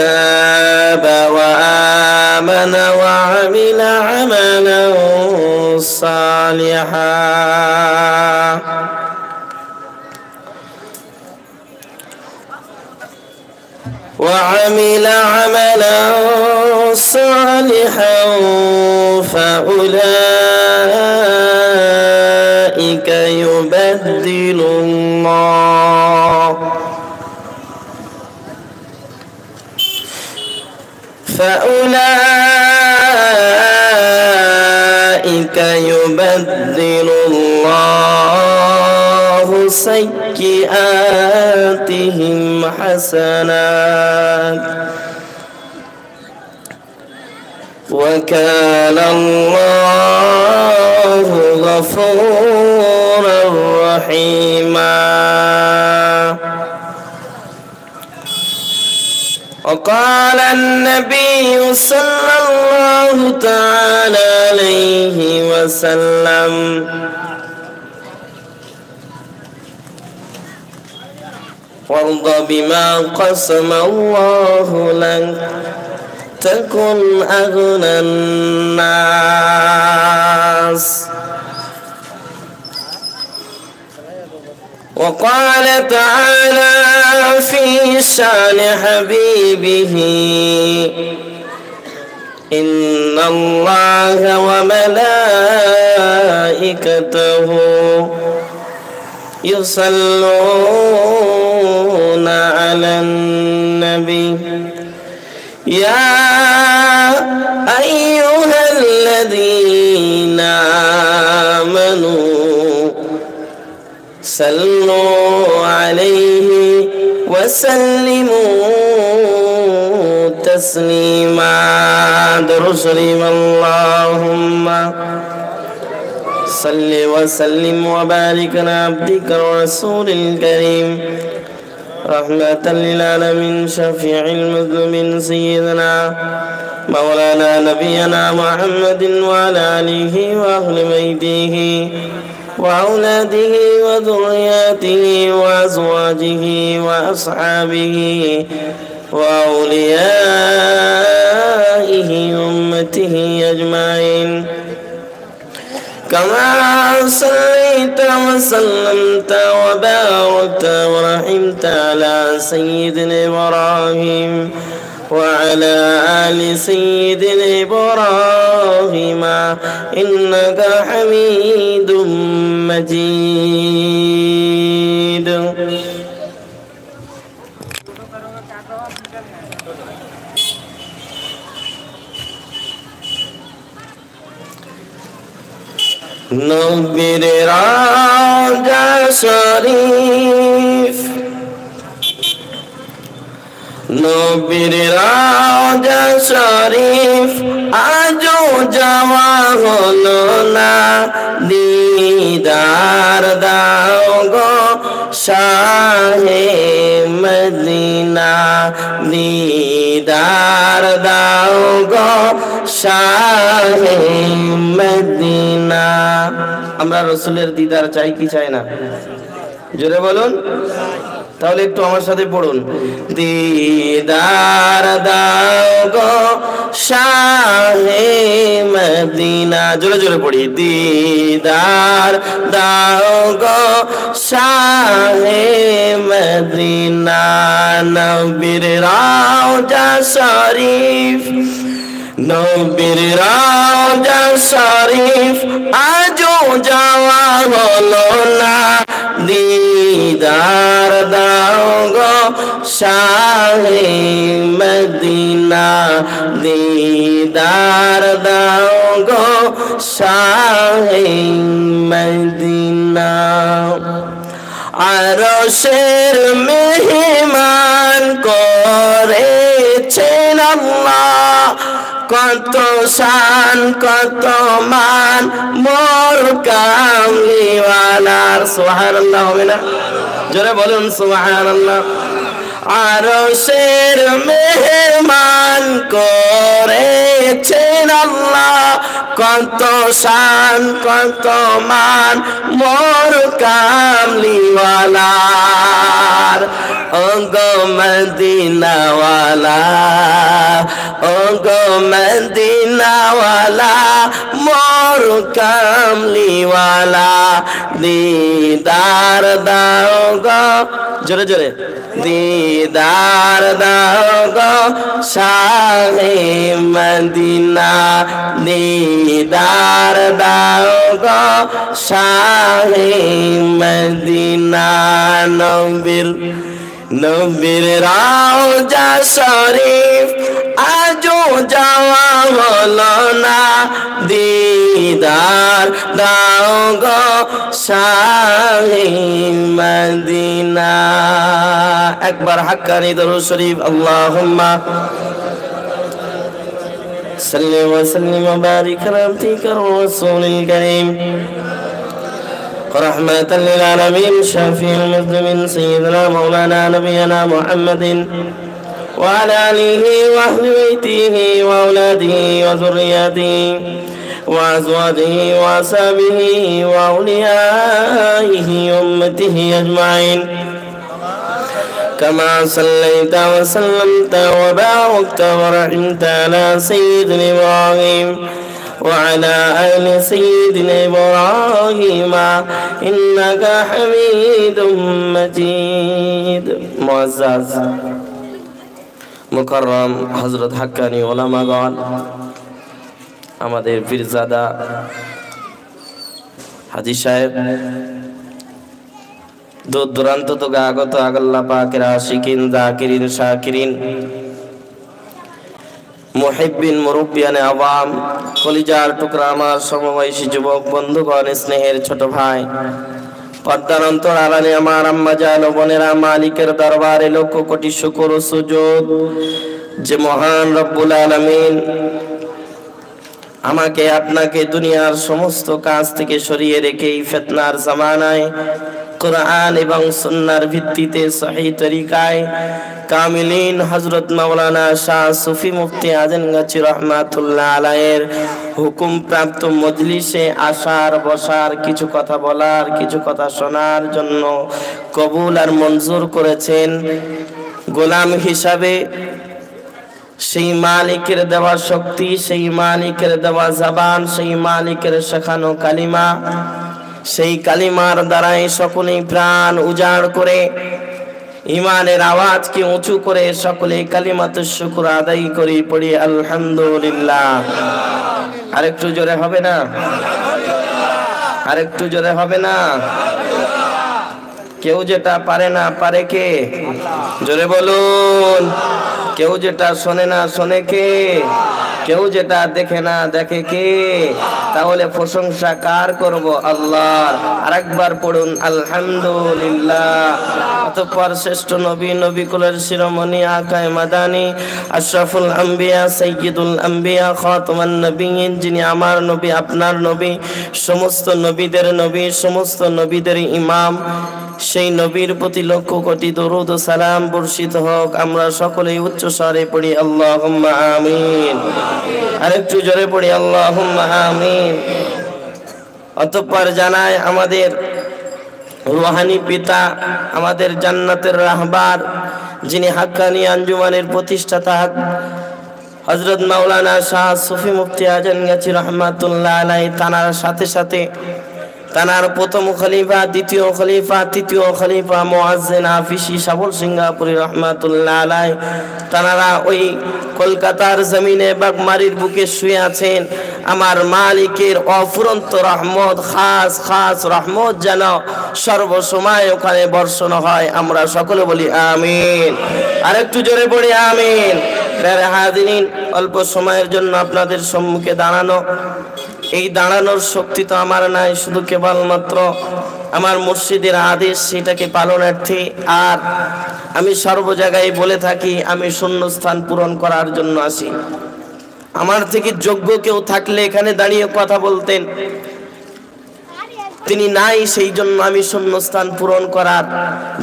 تاب وآمن وعمل عملا صالحا فأولئك يبدل الله سيئاتهم حسنات وكان الله غفورا رحيما. وقال النبي صلى الله تعالى عليه وسلم: وارض بما قسم الله لك تكن أغنى الناس. وقال تعالى في شان حبيبه: إن الله وملائكته يصلون على النبي يا أيها الذين آمنوا صلوا عليه وسلموا تسليما. درود شريف. اللهم صل وسلم وبارك على عبدك ورسول الكريم رحمة للعالمين شفيع المذنبين سيدنا مولانا نبينا محمد وعلى آله وأهل بيته وأولاده وذرياته وأزواجه وأصحابه وأوليائه أمته أجمعين، كما صليت وسلمت وباركت ورحمت على سيدنا إبراهيم وعلى آل سيدنا إبراهيم إنك حميد مجيد. নবীর রাজা শরীফ, নবীর রাজা শরীফ আজও যাওয়া হলো না, দিদার দাও গো শাহে মদিনা, দিদার দাও গো শাহে মদিনা। আমরা রসুলের দিদার চাই কি চাই না? জোরে বলুন। তাহলে একটু আমার সাথে পড়ুন। দিদার দাও গো শাহে মদিনা, জোরে জোরে পড়ি। দিদার দাও গো শাহে মদিনা, নবীর রওজা শরীফ, নবীর রওজা শরীফ আজও যাওয়া হলো না, দিদার দাও গো শাহে মদিনা, দিদার দাও গো শাহে মদিনা। আরশের মেহমান করেছেন আল্লাহ, কত শান কত মান মোর কামলিওয়ালার। সুবহানাল্লাহ হবে না? জোরে বলুন সুবহানাল্লাহ। আরশের মেহমান করেছেন আল্লাহ, কত শান কত মান মোর কামলিওয়ালার। ও গো মদিনাওয়ালা, ও গো মদিনাওয়ালা মোর কামলিওয়ালা, দিদার দাও গো, জোরে জোরে, দিদার দাও গো শাহে মদিনা, দিদার দাও গো শাহে মদিনা। নবীর নবীর রওজা শরীফ আজও যাওয়া হলো না, দিদার দাও গো শাহে মদিনা। একবার হাক্কানি দরুদ শরীফ। আল্লাহুম্মা صل وسلم وبارك على عبدك الرسول الكريم رحمة للعالمين شافي المسلمين سيدنا مولانا نبينا محمد وعلى آله وأهل بيته وأولاده وذرياته وأزواجه وأصحابه وأوليائه وأمته أجمعين كما صليت وسلمت وباركت ورحمت على سيدنا إبراهيم وعلى آل سيدنا إبراهيم إنك حميد مجيد معزز মুকাররম হযরত হাক্কানি ওলামাগণ আমাদের পীরজাদা হাজী সাহেব দূর দূরান্ত থেকে আগত আল্লাহ পাকের আশিকিন যাকিরিন শাকিরিন মুহিব্বিন মুরব্বিয়ানে আওয়াম কলিজার টুকরা আমার সমবয়সী যুবক বন্ধুগণ স্নেহের ছোট ভাই পর্দার অন্তর আড়ালে আমার আম্মা জান ও বোনেরা মালিকের দরবারে লক্ষ কোটি শুকর ও সুজুদ যে মহান রব্বুল আলামিন আমাকে আপনাকে দুনিয়ার সমস্ত কাজ থেকে সরিয়ে রেখে এই ফিতনার জামানায় কোরআন এবং সুন্নাহর ভিত্তিতে সহিহ তরিকায় কামিলিন হযরত মাওলানা শাহ সুফি মুফতি আজমগঞ্জ রহমাতুল্লাহ আলাইহির হুকুম প্রাপ্ত মজলিসে আসার বসার কিছু কথা বলার কিছু কথা শোনার জন্য কবুল আর মঞ্জুর করেছেন গোলাম হিসাবে সেই মালিকের দেওয়া শক্তি সেই মালিকের দেওয়া জবান সেই মালিকের শেখানো কালিমা সেই কালিমার দ্বারাই সকলেই প্রাণ উজাড় করে ইমানের আওয়াজকে উঁচু করে সকলে কালিমাতুশ শুকর আদায় করি পড়ি আলহামদুলিল্লাহ। আরেকটু জোরে হবে না? আরেকটু জোরে হবে না? কেউ যেটা পারে না পারে কে? জোরে বলুন। কেউ যেটা শোনে না শোনে কে? কেউ যেটা দেখে না দেখে কে? তাহলে প্রশংসা কার করব? আল্লাহর। আরেকবার পড়ুন আলহামদুলিল্লাহ। অতঃপর শ্রেষ্ঠ নবী নবী কুলের শিরোমণি আকায়ে মাদানী আশরাফুল আম্বিয়া সাইয়্যিদুল আম্বিয়া খাতামুন নবিয়্যিন যিনি আমার নবী আপনার নবী সমস্ত নবীদের নবী সমস্ত নবীদের ইমাম সেই নবীর প্রতি লক্ষ কোটি দরুদ ও সালাম বর্ষিত হোক। আমরা সকলেই উচ্চ স্বরে পড়ি আল্লাহুম্মা আমিন। আরেকটু জোরে পড়ি আল্লাহুম্মা আমিন। অতঃপর জানায় আমাদের রুহানি পিতা আমাদের জান্নাতের রাহবার যিনি হাক্কানি আঞ্জুমানের প্রতিষ্ঠাতা হযরত মাওলানা শাহ সুফি মুফতি আজমগঞ্জ রহমাতুল্লাহ আলাইহি তানার সাথে সাথে তানার প্রথম খলিফা দ্বিতীয় খলিফা তৃতীয় খলিফা মুয়াজ্জিন হাফিজি সাবল সিঙ্গাপুরী রহমাতুল্লাহ আলাইহি তানারা ওই কলকাতার জমিনে বাগমারির বুকে শুয়ে আছেন। আমার মালিকের অফুরন্ত রহমত খাস খাস রহমত যেন সর্বসময় ওখানে বর্ষণ হয়। আমরা সকলে বলি আমিন। আরেকটু জোরে পড়ি আমিন। প্যারে হাজিরিন, অল্প সময়ের জন্য আপনাদের সম্মুখে দাঁড়ানো, এই দাঁড়ানোর শক্তি তো আমার নাই, শুধু কেবলমাত্র আমার মুর্শিদের আদেশ সেটাকে পালনার্থে। আর আমি সর্ব জায়গায় বলে থাকি আমি শূন্যস্থান পূরণ করার জন্য আসি। আমার থেকে যোগ্য কেউ থাকলে এখানে দাঁড়িয়ে কথা বলতেন, তিনি নাই, সেই জন্য আমি শূন্যস্থান পূরণ করার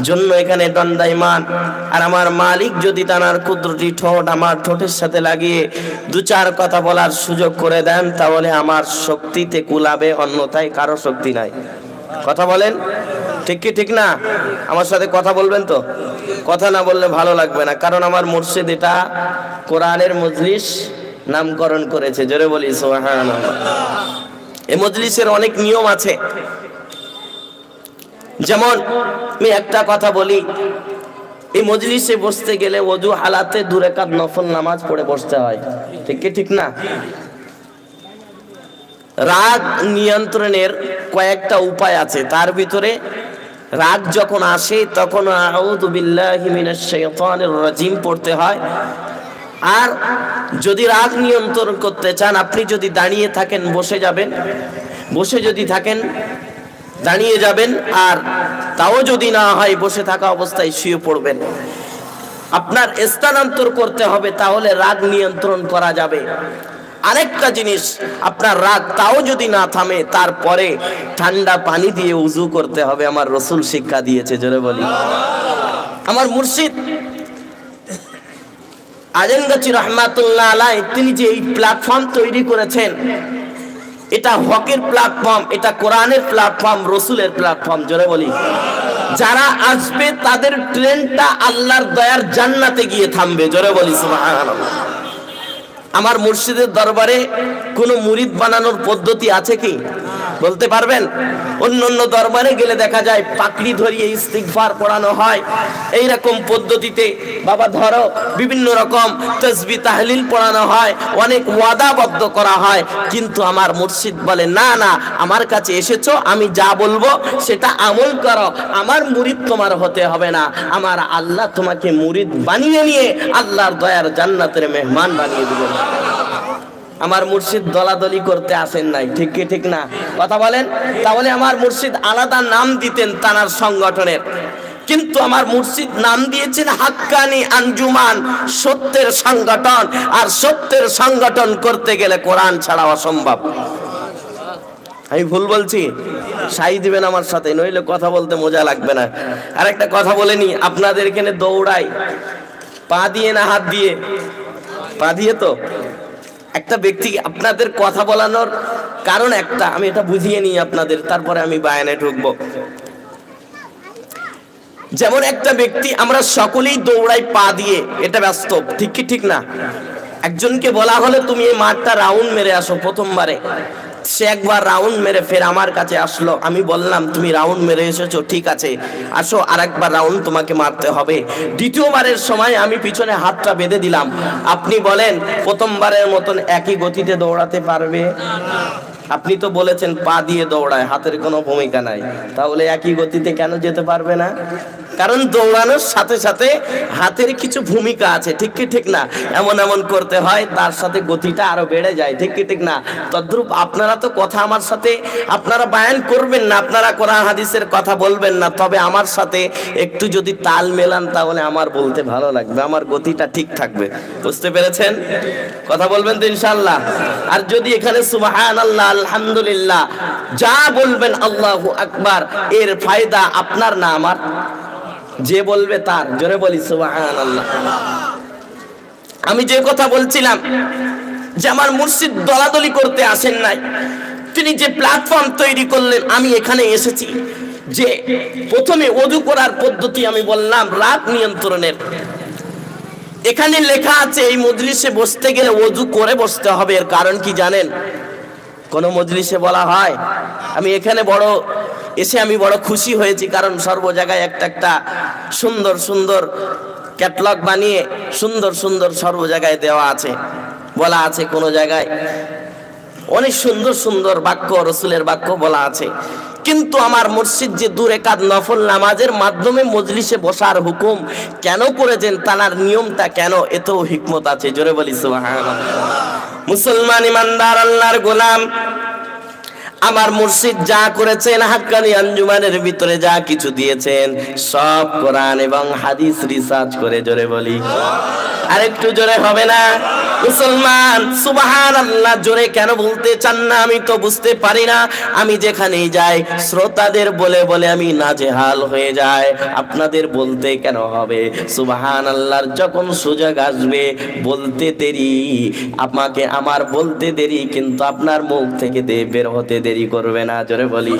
জন্য এখানে দণ্ডায়মান। আর আমার মালিক যদি তার কুদরতি ঠোঁট আমার ঠোঁটের সাথে লাগিয়ে দু চার কথা বলার সুযোগ করে দেন তাহলে আমার শক্তিতে কুলাবে, অন্যথায় কারো শক্তি নাই। কথা বলেন ঠিক কি ঠিক না? আমার সাথে কথা বলবেন তো? কথা না বললে ভালো লাগবে না, কারণ আমার মুর্শিদ এটা কোরআনের মজলিস নামকরণ করেছে। জোরে বলি সুবহানাল্লাহ। এই মজলিসের অনেক নিয়ম আছে, যেমন আমি একটা কথা বলি, এই মজলিসে বসতে গেলে ওযু হালাতে 2 রাকাত নফল নামাজ পড়ে বসতে হয়, ঠিক কি ঠিক না? রাগ নিয়ন্ত্রণের কয়েকটা উপায় আছে, তার ভিতরে রাগ যখন আসে তখন আউযু বিল্লাহি মিনাশ শাইতানির রাজিম পড়তে হয়। আর যদি রাগ নিয়ন্ত্রণ করতে চান, আপনি যদি দাঁড়িয়ে থাকেন বসে যাবেন, বসে যদি থাকেন দাঁড়িয়ে যাবেন, আর তাও যদি না হয় বসে থাকা অবস্থায় শুয়ে পড়বেন। আপনার স্থানান্তর করতে হবে, তাহলে রাগ নিয়ন্ত্রণ করা যাবে। আরেকটা জিনিস, আপনার রাগ তাও যদি না থামে, তারপরে ঠান্ডা পানি দিয়ে উযু করতে হবে। আমার রাসূল শিক্ষা দিয়েছে, জোরে বলি। আমার মুর্শিদ আজনগাছি রহমাতুল্লাহ আলাইহি তিনি যে এই প্ল্যাটফর্ম তৈরি করেছেন, এটা হকের প্ল্যাটফর্ম, এটা কোরআনের প্ল্যাটফর্ম, রাসূলের প্ল্যাটফর্ম, জোরে বলি। যারা আসবে তাদের ট্রেনটা আল্লাহর দয়ার জান্নাতে গিয়ে থামবে, জোরে বলি সুবহানাল্লাহ। আমার মুর্শিদের দরবারে কোনো মুরিদ বানানোর পদ্ধতি আছে কি বলতে পারবেন? অন্য অন্য দরবারে গেলে দেখা যায় পাকড়ি ধরিয়ে ইস্তিগফার পড়ানো হয়, এইরকম পদ্ধতিতে বাবা ধরো বিভিন্ন রকম তাসবিহ তাহলিল পড়ানো হয়, অনেক ওয়াদাবদ্ধ করা হয়। কিন্তু আমার মুর্শিদ বলে না না, আমার কাছে এসেছো, আমি যা বলবো সেটা আমল করো। আমার মুরিদ তোমার হতে হবে না, আমার আল্লাহ তোমাকে মুরিদ বানিয়ে নিয়ে আল্লাহর দয়ার জান্নাতের মেহমান বানিয়ে দিবেন। আমার মুর্শিদ দলাদলি করতে আসেন নাই, ঠিক কি ঠিক না? কথা বলেন। তাহলে আমার মুর্শিদ আলাদা নাম দিতেন তানার সংগঠনের, কিন্তু আমার মুর্শিদ নাম দিয়েছেন হাক্কানি আঞ্জুমান, সত্যের সংগঠন। আর সত্যের সংগঠন করতে গেলে কোরআন ছাড়া অসম্ভব। আমি ভুল বলছি? সাই দিবেন আমার সাথে, নইলে কথা বলতে মজা লাগবে না। আর একটা কথা বলে নি, আপনাদের এখানে দৌড়াই পা দিয়ে না হাত দিয়ে? পা দিয়ে। তো একটা ব্যক্তি আপনাদের কথা বলানোর কারণ একটা, আমি এটা বুঝিয়ে নিই আপনাদের, তারপরে আমি বায়ানে ঢুকবো। যেমন একটা ব্যক্তি, আমরা সকলেই দৌড়াই পা দিয়ে, এটা বাস্তব, ঠিক কি ঠিক না? একজনকে বলা হলে তুমি এই মাঠটা রাউন্ড মেরে আসো প্রথমবারে, সে একবার রাউন্ড মেরে ফের আমার কাছে আসলো, আমি বললাম তুমি রাউন্ড মেরে এসেছো, ঠিক আছে, আসো আরেকবার রাউন্ড তোমাকে মারতে হবে। দ্বিতীয়বারের সময় আমি পিছনে হাতটা বেঁধে দিলাম, আপনি বলেন প্রথমবারের মতন একই গতিতে দৌড়াতে পারবে? আপনি তো বলেছেন পা দিয়ে দৌড়ায়, হাতের কোনো ভূমিকা নাই, তাহলে একই গতিতে কেন যেতে পারবে না? কারণ দৌড়ানোর সাথে সাথে হাতের কিছু ভূমিকা আছে, ঠিক কি ঠিক না? এমন এমন করতে হয়, তার সাথে গতিটা আরো বেড়ে যায়, ঠিক কি ঠিক না? তদ্রূপ আপনারা তো কথা আমার সাথে আপনারা বায়ান করবেন না, আপনারা কোরআন হাদিসের কথা বলবেন না, তবে আমার সাথে একটু যদি তাল মেলান তাহলে আমার বলতে ভালো লাগবে, আমার গতিটা ঠিক থাকবে। বুঝতে পেরেছেন? কথা বলবেন তো ইনশাআল্লাহ? আর যদি এখানে সুবহানাল্লাহ আলহামদুলিল্লাহ যা বলবেন আল্লাহু আকবার, এর ফায়দা আপনার না আমার, যে বলবে তার। জোরে বলি সুবহানাল্লাহ। আমি যে কথা বলছিলাম যে আমার মুর্শিদ দলাদলি করতে আসেন নাই, তিনি যে প্ল্যাটফর্ম তৈরি করলেন, আমি এখানে এসেছি যে প্রথমে ওযু করার পদ্ধতি আমি বললাম রাগ নিয়ন্ত্রণের। এখানে লেখা আছে এই মজলিসে বসতে গেলে ওযু করে বসতে হবে। এর কারণ কি জানেন? কোন মজলিসে বলা হয়, আমি এখানে এসে আমি বড় খুশি হয়েছি, কারণ সর্ব জায়গায় একটা একটা সুন্দর সুন্দর ক্যাটালগ বানিয়ে সুন্দর সুন্দর সর্ব জায়গায় দেওয়া আছে, বলা আছে কোন জায়গায় অনেক সুন্দর সুন্দর বাক্য, রাসূলের বাক্য বলা আছে। কিন্তু আমার মুর্শিদ যে 2 রাকাত নফল নামাজের মাধ্যমে মজলিসে বসার হুকুম কেন করেছেন, তার নিয়মটা কেন, এতেও হিকমত আছে। জোরে বলি সুবহানাল্লাহ। মুসলমান ইমানদার আল্লাহর গোলাম, আমার মুর্শিদ যা করেছেন, হাক্কানি আঞ্জুমানের ভিতরে যা কিছু দিয়েছেন, সব কোরআন এবং হাদিস রিসার্চ করে। জোরে বলি, আরেকটু জোরে হবে না? মুসলমান সুবহানাল্লাহ জোরে কেন বলতে চান না আমি তো বুঝতে পারি না। আমি যেখানেই যাই শ্রোতাদের বলে বলে আমি নাজেহাল হয়ে যাই, আপনাদের বলতে কেন হবে? সুবহানাল্লাহর যখন সুযোগ আসবে বলতে দেরি, আমাকে আমার বলতে দেরি, কিন্তু আপনার মুখ থেকে বের হতে দেরি করবে না। জোরে বলি,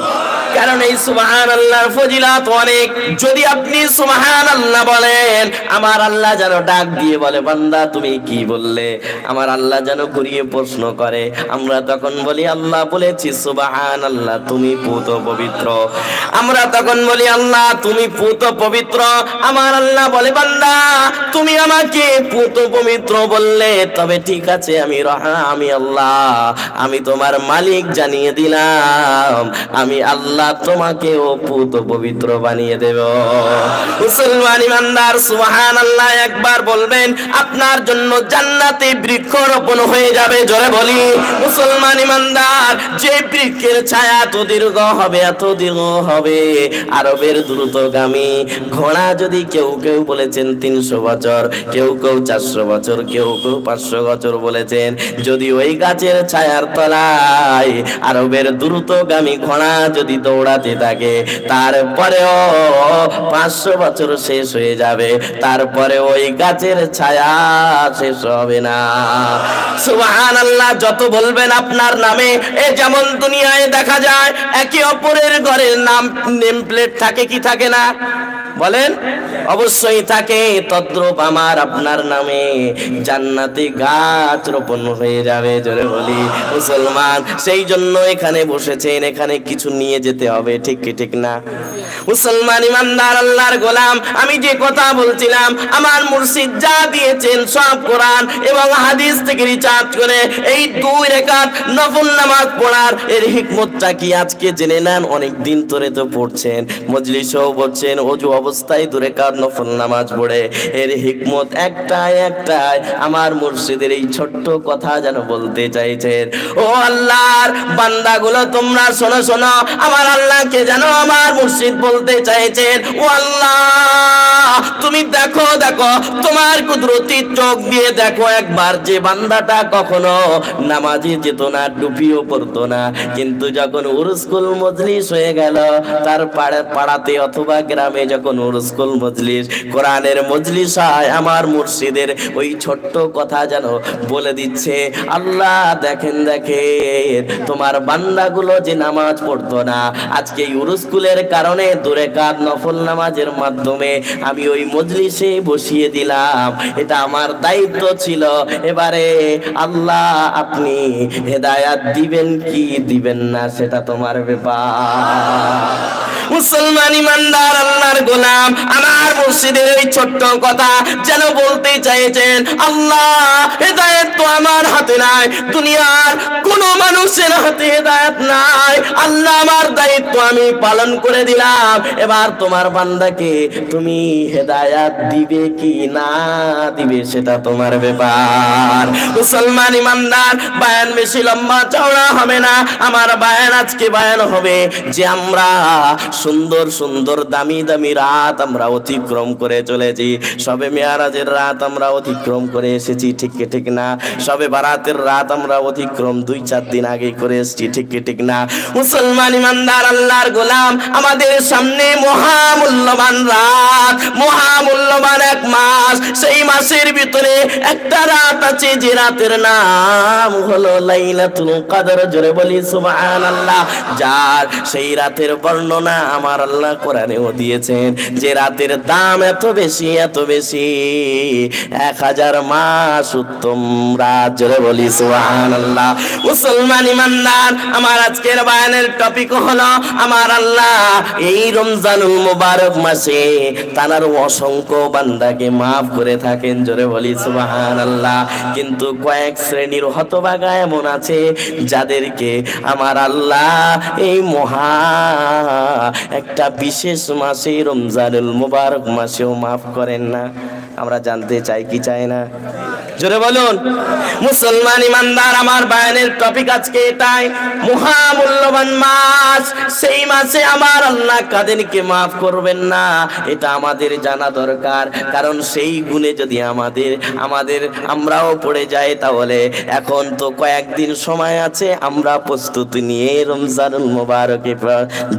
কারণ এই সুবহানাল্লাহর ফজিলত অনেক। যদি আপনি সুবহানাল্লাহ বলেন, আমার আল্লাহ যেন ডাক দিয়ে বলে বান্দা তুমি কি বললে, আমার আল্লাহ যেন ঘুরিয়ে প্রশ্ন করে, আমরা তখন বলি আল্লাহ বলেছি সুবহানাল্লাহ তুমি পুত পবিত্র। আমরা তখন বলি আল্লাহ তুমি পুত পবিত্র। আমার আল্লাহ বলে বান্দা তুমি আমাকে পুত পবিত্র বললে, তবে ঠিক আছে আমি আল্লাহ, আমি তোমার মালিক জানিয়ে দিলাম দিলাম, আমি আল্লাহ তোমাকেও পুত পবিত্র বানিয়ে দেব। মুসলমান ইমানদার সুবহানাল্লাহ একবার বলবেন, আপনার জন্য জান্নাতে বৃক্ষরোপণ হয়ে যাবে। জোরে বলি মুসলমান ইমানদার, যে বৃক্ষের ছায়া এত দীর্ঘ হবে, এত দীর্ঘ হবে, আরবের দ্রুতগামী ঘোড়া যদি কেউ কেউ বলেছেন 300 বছর, কেউ কেউ 400 বছর, কেউ কেউ 500 বছর বলেছেন, যদি ওই গাছের ছায়ার তলায় আরবের দ্রুতগামী ঘোড়া যদি দৌড়াতে থাকে, তারপরেও 500 বছর শেষ হয়ে যাবে, তারপরে ওই গাছের ছায়া শেষ হবে না। সুবহানাল্লাহ, যত বলবেন আপনার নামে, এ যেমন দুনিয়ায় দেখা যায় একে অপরের ঘরের নাম নেম প্লেট থাকে কি থাকে না বলেন? অবশ্যই থাকে। তদ্রূপ আমার আপনার নামে জান্নাতি গাছ রোপণ হয়ে যাবে। জোরে বলি মুসলমান, সেই জন্য এখানে বসেছেন, এখানে কিছু নিয়ে যেতে হবে, ঠিক কি ঠিক না? মুসলমান ইমানদার আল্লাহর গোলাম, আমি যে কথা বলছিলাম, আমার মুর্শিদ যা দিয়েছেন সব কোরআন এবং হাদিস থেকে রিসার্চ করে এই 2 রাকাত নফল নামাজ পড়ার এর হিকমতটা কি আজকে জেনে নেন। অনেক দিন ধরে তো পড়ছেন, মজলিসেও পড়ছেন, ওযু অবস্থায় 2 রাকাত নফল নামাজ পড়ে এর হিকমত একটাই একটাই। আমার মুর্শিদের এই ছোট্ট কথা যেন বলতে চাইছেন, ও আল্লাহর বান্দাগুলো তোমরা শোনো শোনো, আমার আল্লাহকে যেন আমার মুর্শিদ বলতে চাইছেন, ও আল্লাহ তুমি দেখো দেখো, তোমার কুদরতি চোখ দিয়ে দেখো একবার, যে বান্দাটা কখনো নামাজে যেত না, টুপিও পরতো না, কিন্তু যখন উরুসকুল মজলিস হয়ে গেল, তার পাড়াতে অথবা গ্রামে যখন উরুসকুল মজলিস কোরআনের মজলিস হয়, আমার মুর্শিদের ওই ছোট্ট কথা যেন বলে দিচ্ছে, আল্লাহ দেখেন দেখেন তোমার বান্দাগুলো যে নামাজ পড়তো না, আজকে উরুসকুলের কারণে 2 রাকাত নফল নামাজের মাধ্যমে আমি ওই মজলিসে বসিয়ে দিলাম। এটা আমার দায়িত্ব ছিল। এবারে আল্লাহ আপনি হেদায়াত দিবেন কি দিবেন না সেটা তোমার ব্যাপার। মুসলমান ইমানদার আল্লাহর গোলাম, আমার মুর্শিদের এই ছোট্ট কথা যেন বলতে চাইছেন, আল্লাহ হেদায়েত তো আমার হাতে নাই, দুনিয়ার কোন মানুষের হাতে হেদায়েত নাই, আল্লাহ আমার দায়িত্ব আমি পালন করে দিলাম, এবার তোমার বান্দাকে তুমি হেদায়েত দিবে কি না দিবে সেটা তোমার ব্যাপার। মুসলমান ইমানদার, বয়ান বেশি লম্বা চওড়া হবে না, আমার বয়ান আজকে বয়ান হবে যে আমরা সুন্দর সুন্দর দামি দামি রাত আমরা অতিক্রম করে চলেছি। সবে মেয়ারাজের রাত আমরা অতিক্রম করে এসেছি, ঠিক কি ঠিক না? সবে বারাতের রাত আমরা অতিক্রম 2-4 দিন আগে করে এসেছি, ঠিক কি ঠিক না? মুসলমান ইমানদার আল্লাহর গোলাম, আমাদের সামনে মহামূল্যবান রাত, মহামূল্যবান 1 মাস, সেই মাসের ভিতরে একটা রাত আছে যে রাতের নাম হলো লাইলাতুল কদর। জোরে বলি সুবহানাল্লাহ। যার সেই রাতের বর্ণনা আমার আল্লাহ কোরআনেও দিয়েছেন, যে রাতের দাম এত বেশি এত বেশি, 1000 মাস উত্তম রাত। জোরে বলি সুবহানাল্লাহ। মুসলমান ইমানদার, আমার আজকের বয়ানের টপিক হলো আমার আল্লাহ এই রমজানুল মুবারক মাসে তার অসংখ্য বান্দাকে মাফ করে থাকেন। জোরে বলি সুবহানাল্লাহ। কিন্তু কয়েক শ্রেণীর হতভাগা এমন আছে যাদেরকে আমার আল্লাহ এই মহা একটা বিশেষ মাসে রমজানুল মুবারক মাসেও মাফ করেন না। আমরা জানতে চাই কি চাই না? জোরে বলুন। মুসলমান ইমানদার, আমার বয়ানের টপিক আজকে এটাই, মহামূল্যবান মাস, সেই মাসে আমার আল্লাহ কাদেরকে মাফ করবেন না এটা আমাদের জানা দরকার। কারণ সেই গুণে যদি আমরাও পড়ে যাই, তাহলে এখন তো কয়েকদিন সময় আছে, আমরা প্রস্তুতি নিয়ে রমজানুল মুবারকে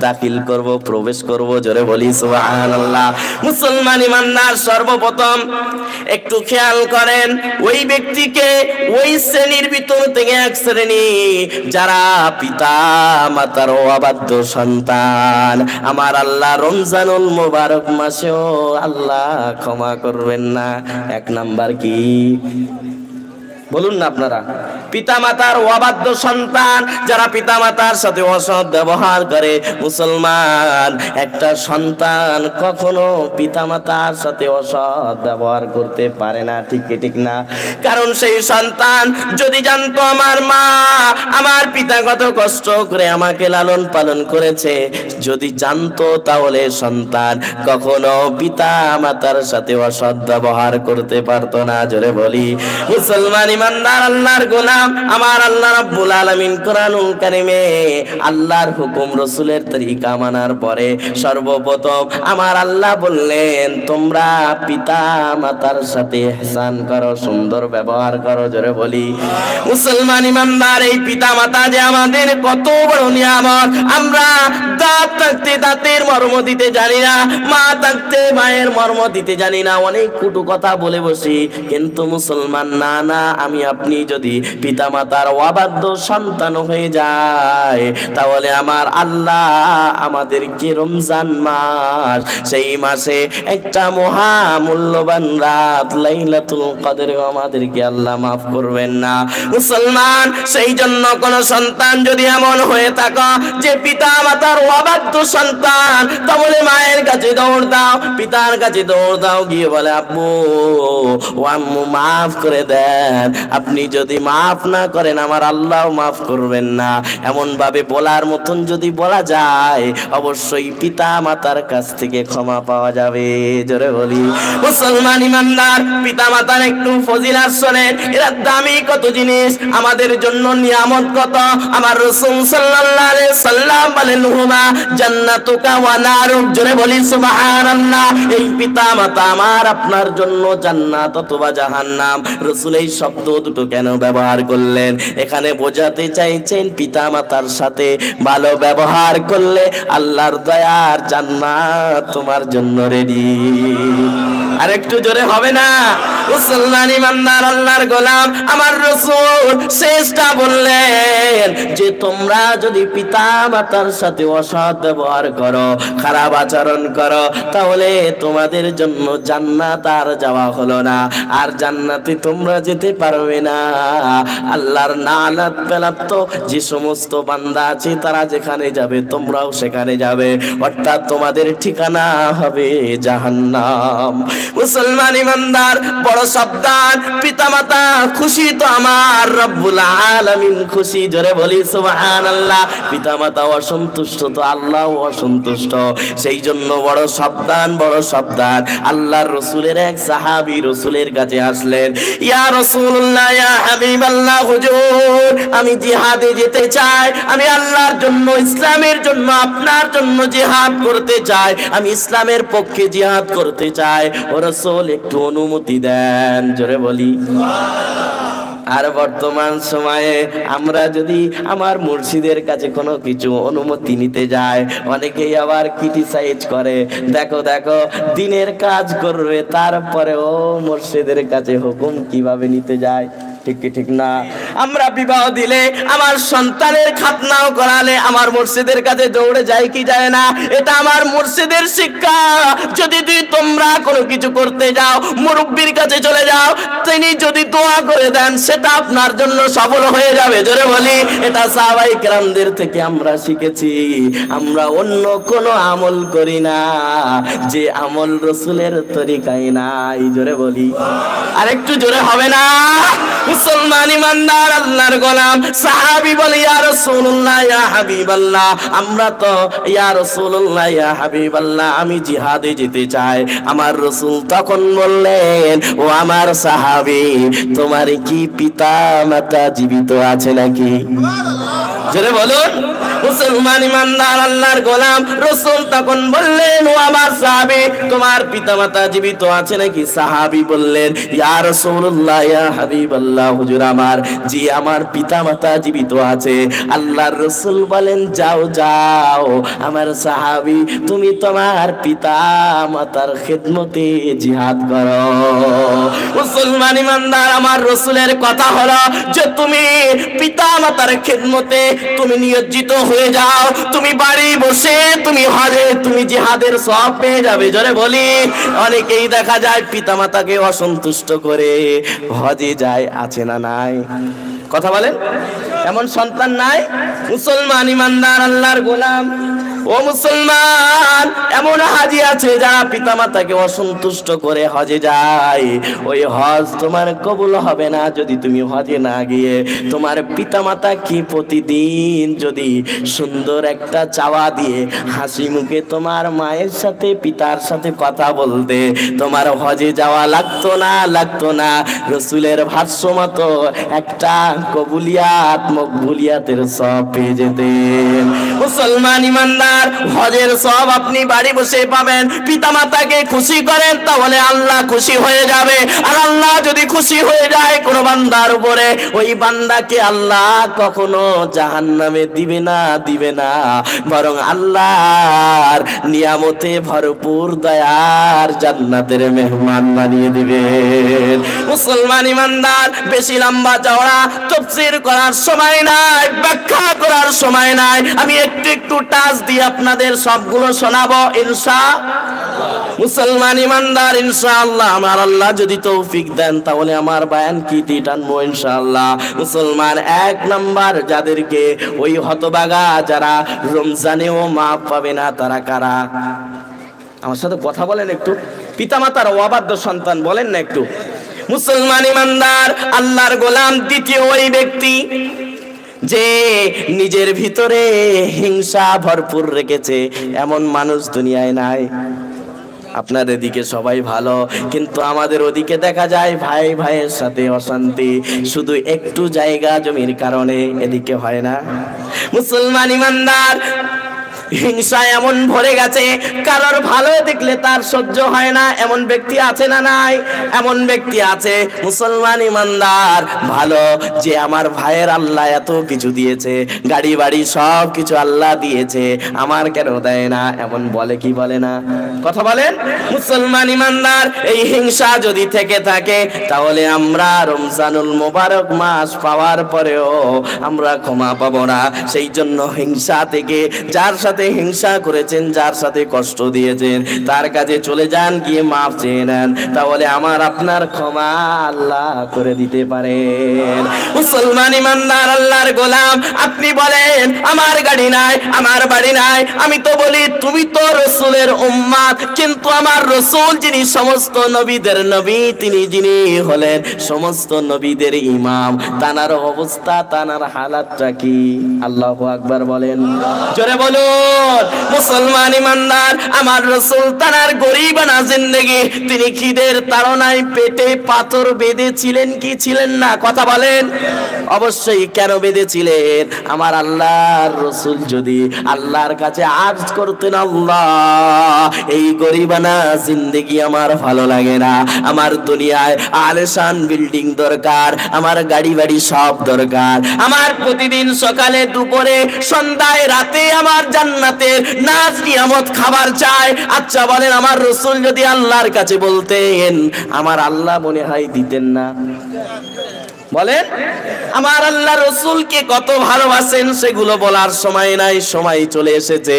দাখিল করব, প্রবেশ করব। জোরে বলি সুবহানাল্লাহ। মুসলমান ইমানদার, সর্বপ্রথম একটু খেয়াল করেন, ওই ব্যক্তিকে ওই শ্রেণীর ভিতর থেকে এক শ্রেণী যারা পিতা মাতার অবাধ্য সন্তান, আমার আল্লাহ রমজানুল মুবারক মাসেও আল্লাহ ক্ষমা করবেন না। 1 নাম্বার কি? বলুন না আপনারা, পিতামাতার অবাধ্য সন্তান, যারা পিতামাতার সাথে অসৎ ব্যবহার করে। মুসলমান, একটা সন্তান কখনো পিতামাতার সাথে অসৎ ব্যবহার করতে পারে না, ঠিক কি ঠিক না? কারণ সেই সন্তান যদি জানতো আমার মা, আমার পিতা কত কষ্ট করে আমাকে লালন পালন করেছে, যদি জানতো, তাহলে সন্তান কখনো পিতা মাতার সাথে অসৎ ব্যবহার করতে পারতো না। জোরে বলি মুসলমান ইমানদার আল্লাহর গোলাম, আমার আল্লাহ রাব্বুল আলামিন কোরআনুল কারীমে আল্লাহর হুকুম রাসূলের তরিকা মানার পরে সর্বপ্রথম আমার আল্লাহ বললেন, তোমরা পিতা মাতার সাথে ইহসান করো, সুন্দর ব্যবহার করো। জোরে বলি মুসলমান ইমানদার, এই পিতা মাতা যে আমাদের কত বড় নিয়ামত। আমরা দাঁত থাকতে দাঁতের মর্ম দিতে জানি না, মা থাকতে মায়ের মর্ম দিতে জানি না, অনেক কটু কথা বলে বসি। কিন্তু মুসলমান, না না, আমি আপনি যদি পিতা মাতার অবাধ্য সন্তান হয়ে যায়, তাহলে আমার আল্লাহ আমাদেরকে রমজান মাস, সেই মাসে একটা মহা মূল্যবান রাত লাইলাতুল কদরে আমাদেরকে আল্লাহ মাফ করবেন না। মুসলমান, সেই জন্য কোন সন্তান যদি এমন হয়ে থাকো যে পিতা মাতার অবাধ্য সন্তান, তাহলে মায়ের কাছে দৌড় দাও, পিতার কাছে দৌড় দাও, গিয়ে বলে আব্বু ও আম্মু মাফ করে দেন। আপনি যদি মাফ না করেন, আমার আল্লাহ মাফ করবেন না। এমন ভাবে বলার মতন যদি বলা যায়, অবশ্যই পিতা মাতার কাছ থেকে ক্ষমা পাওয়া যাবে। জোরে বলি মুসলমান ইমানদার, পিতা মাতার একটু ফজিলত শোনেন, এরা দামি কত জিনিস, আমাদের জন্য নিয়ামত কত। আমার রাসূল সাল্লাল্লাহু আলাইহি সাল্লাম বলেন, হুমা জান্নাতুকা ওয়া নারুক। জোরে বলি সুবহানাল্লাহ। এই পিতা মাতা আমার আপনার জন্য জান্নাত অথবা জাহান্নাম। রাসূল এই শব্দ দুটো কেন ব্যবহার করলেন? এখানে বোঝাতে চাইছেন পিতা মাতার সাথে ভালো ব্যবহার করলে আল্লাহর দয়ার জান্নাত তোমার জন্য রেডি। আর একটু জোরে হবে না? মুসলমান ইমানদার আল্লাহর গোলাম, আমার রাসূল শেষটা বললেন যে তোমরা যদি পিতা মাতার সাথে অসৎ ব্যবহার করো, খারাপ আচরণ করো, তাহলে তোমাদের জন্য জান্নাত আর যাওয়া হলো না, আর জান্নাতে তোমরা যেতে পারবে না। আল্লাহর নালাত পেলাপ্ত যে সমস্ত বান্দা আছে, তারা যেখানে যাবে তোমরাও সেখানে যাবে, অর্থাৎ তোমাদের ঠিকানা হবে জাহান্নাম। মুসলমান ইমানদার, বড় সাবধান, পিতামাতা খুশি তো আমার রব্বুল আলামিন খুশি। জোরে বলি সুবহানাল্লাহ। পিতামাতা অসন্তুষ্ট তো আল্লাহও অসন্তুষ্ট। সেই জন্য বড় সাবধান, বড় সাবধান। আল্লাহর রাসূলের এক সাহাবী রাসূলের কাছে আসলেন, ইয়া রাসূলুল্লাহ, ইয়া হাবিবাল্লাহ, হুজুর আমি জিহাদে যেতে চাই, আমি আল্লাহর জন্য, ইসলামের জন্য, আপনার জন্য জিহাদ করতে চাই, আমি ইসলামের পক্ষে জিহাদ করতে চাই, ও রাসূল একটু অনুমতি দেন। জোরে বলি আর বর্তমান সময়ে আমরা যদি আমার মুর্শিদের কাছে কোনো কিছু অনুমতি নিতে যাই, অনেকেই আবার ক্রিটিসাইজ করে, দেখো দেখো দিনের কাজ করবে, তারপরেও মুর্শিদের কাছে হুকুম কিভাবে নিতে যায়। ঠিক কি ঠিক না? আমরা বিবাহ দিলে, আমার সন্তানের খাতনাও করালে আমার মুর্শিদের কাছে দৌড়ে যায় কি যায় না? এটা আমার মুর্শিদের শিক্ষা। যদি তোমরা কোনো কিছু করতে যাও, মুরব্বির কাছে চলে যাও, তিনি যদি দোয়া করে দেন, সেটা আপনার জন্য সফল হয়ে যাবে। জোরে বলি, এটা সাহাবায়ে কেরামদের থেকে আমরা শিখেছি। আমরা অন্য কোনো আমল করি না যে আমল রাসূলের তরিকায় নাই। জোরে বলি আর একটু জোরে হবে না? মুসলমান ইমানদার আল্লাহর গোলাম, সাহাবী বলে, ইয়া রাসূলুল্লাহ, ইয়া হাবিবাল্লাহ, আমরা তো ইয়া রাসূলুল্লাহ, ইয়া হাবিবাল্লাহ, আমি জিহাদে যেতে চাই। আমার রাসূল তখন বললেন, ও আমার সাহাবী, তোমার কি পিতা মাতা জীবিত আছে নাকি? জোরে বলুন। মুসলমান ইমানদার আল্লাহর গোলাম, রাসূল তখন বললেন, ও আমার সাহাবী, তোমার পিতা মাতা জীবিত আছে নাকি? সাহাবী বললেন, ইয়া রাসূলুল্লাহ, ইয়া হাবিবাল্লাহ, হুজুর আমার জি, আমার পিতা মাতা জীবিত আছে। আল্লাহর রাসূল বলেন, যাও যাও আমার সাহাবী, তুমি তোমার পিতা মাতার খিদমতে জিহাদ করো। মুসলমান ইমানদার, আমার রাসূলের কথা হলো যে তুমি পিতা মাতার খিদমতে তুমি নিয়োজিত তো হয়ে যাও, তুমি বাড়ি বসে তুমি হজে তুমি জিহাদের সওয়াব পেয়ে যাবে। জোরে বলি। অনেকেই দেখা যায় পিতামাতাকে অসন্তুষ্ট করে হজে যায়, আছে না নাই? কথা বলেন, এমন সন্তান নাই? মুসলমান ইমানদার আল্লাহর গোলাম, ও মুসলমান, এমন হাজি আছে যারা পিতামাতাকে অসন্তুষ্ট করে হজে যায়। ওই হজ তোমার কবুল হবে না যদি তুমি হজে না গিয়ে তোমার পিতামাতা কি প্রতিদিন যদি সুন্দর একটা চাওয়া দিয়ে হাসি মুখে তোমার মায়ের সাথে পিতার সাথে কথা বলতে, তোমার হজে যাওয়া লাগতো না। রসুলের ভাষ্য মতো একটা কবুলিয়াত মকবুলিয়াতের সব পেয়ে যেতেন। মুসলমান ইমানদার, হজের সব আপনি বাড়ি বসে পাবেন। পিতামাতাকে খুশি করেন তাহলে আল্লাহ খুশি হয়ে যাবে। আর আল্লাহ যদি খুশি হয়ে যায় কোন বান্দার উপরে, ওই বান্দাকে আল্লাহ কখনো জাহান্নামে দিবে না, বরং আল্লাহর নিয়ামতে ভরপুর দয়ার জান্নাতের মেহমান বানিয়ে দিবেন। মুসলমান ইমানদার, বেশি লম্বা চওড়া তাফসীর করার সময় নাই, ব্যাখ্যা করার সময় নাই। আমি একটু টাচ দিয়ে আপনাদের সবগুলো শোনাবো ইনশাআল্লাহ। মুসলমান ইমানদার, ইনশাআল্লাহ আমার আল্লাহ যদি তৌফিক দেন তাহলে আমার বয়ান কি টানবো ইনশাআল্লাহ। মুসলমান, এক নাম্বার যাদেরকে ওই হতভাগা যারা রমজানেও মাফ পাবে না তারা কারা? আমার সাথে কথা বলেন একটু। পিতামাতার অবাধ্য সন্তান, বলেন না একটু। মুসলমান ইমানদার আল্লাহর গোলাম, দ্বিতীয় ওই ব্যক্তি যে নিজের ভিতরে হিংসা ভরপুর রেখেছে, এমন মানুষ দুনিয়ায় নাই। আপনার এদিকে সবাই ভালো, কিন্তু আমাদের ওদিকে দেখা যায় ভাই ভাইয়ের সাথে অশান্তি, শুধু একটু জায়গা জমির কারণে। এদিকে হয় না? মুসলমান ইমানদার, হিংসা এমন ভরে গেছে, কারোর ভালো দেখলে তার সহ্য হয় না, এমন ব্যক্তি আছে না নাই? এমন ব্যক্তি আছে। মুসলমান ইমানদার, ভালো যে আমার ভাইয়ের আল্লাহ এত কিছু দিয়েছে, গাড়ি বাড়ি সব কিছু আল্লাহ দিয়েছে, আমার কেন দেয় না, এমন বলে কি বলে না? কথা বলেন। মুসলমান ইমানদার, এই হিংসা যদি থেকে থাকে তাহলে আমরা রমজানুল মোবারক মাস পাওয়ার পরেও আমরা ক্ষমা পাবো না। সেই জন্য হিংসা থেকে, যার সাথে হিংসা করেছেন, যার সাথে কষ্ট দিয়েছেন, তার কাছে চলে যান, গিয়ে মাফ চেয়ে নেন, তাহলে আমার আপনার ক্ষমা আল্লাহ করে দিতে পারেন। মুসলমান ইমানদার আল্লাহর গোলাম, আপনি বলেন আমার গাড়ি নাই, আমার বাড়ি নাই, আমি তো বলি তুমি তো রসুলের উম্মত, কিন্তু আমার রসুল যিনি সমস্ত নবীদের নবী, তিনি যিনি হলেন সমস্ত নবীদের ইমাম, তানার অবস্থা, তানার হালাতটা কি? আল্লাহু আকবার বলেন, জোরে বলুন। মুসলমান ইমানদার, আমার রাসূল তার গরীবানা জিন্দেগি, তিনি খিদের তাড়নায় পেটে পাথর বেঁধেছিলেন কি ছিলেন না? কথা বলেন। অবশ্যই। কেন বেঁধেছিলেন? আমার আল্লাহর রাসূল যদি আল্লাহর কাছে আরজ করতেন, আল্লাহ এই গরীবানা জিন্দেগি আমার ভালো লাগে না, আমার দুনিয়ায় আলিশান বিল্ডিং দরকার, আমার গাড়ি বাড়ি সব দরকার, আমার প্রতিদিন সকালে দুপুরে সন্ধ্যায় রাতে আমার জান্নাতের নাজ নিয়ামত খাবার চাই। আচ্ছা বলেন, আমার রাসূল যদি আল্লাহর কাছে বলতেন, আমার আল্লাহ মনে হয় দিতেন না? বলেন। আমার আল্লাহ রাসূলকে কত ভালোবাসেন সেগুলো বলার সময় নাই, সময় চলে এসেছে।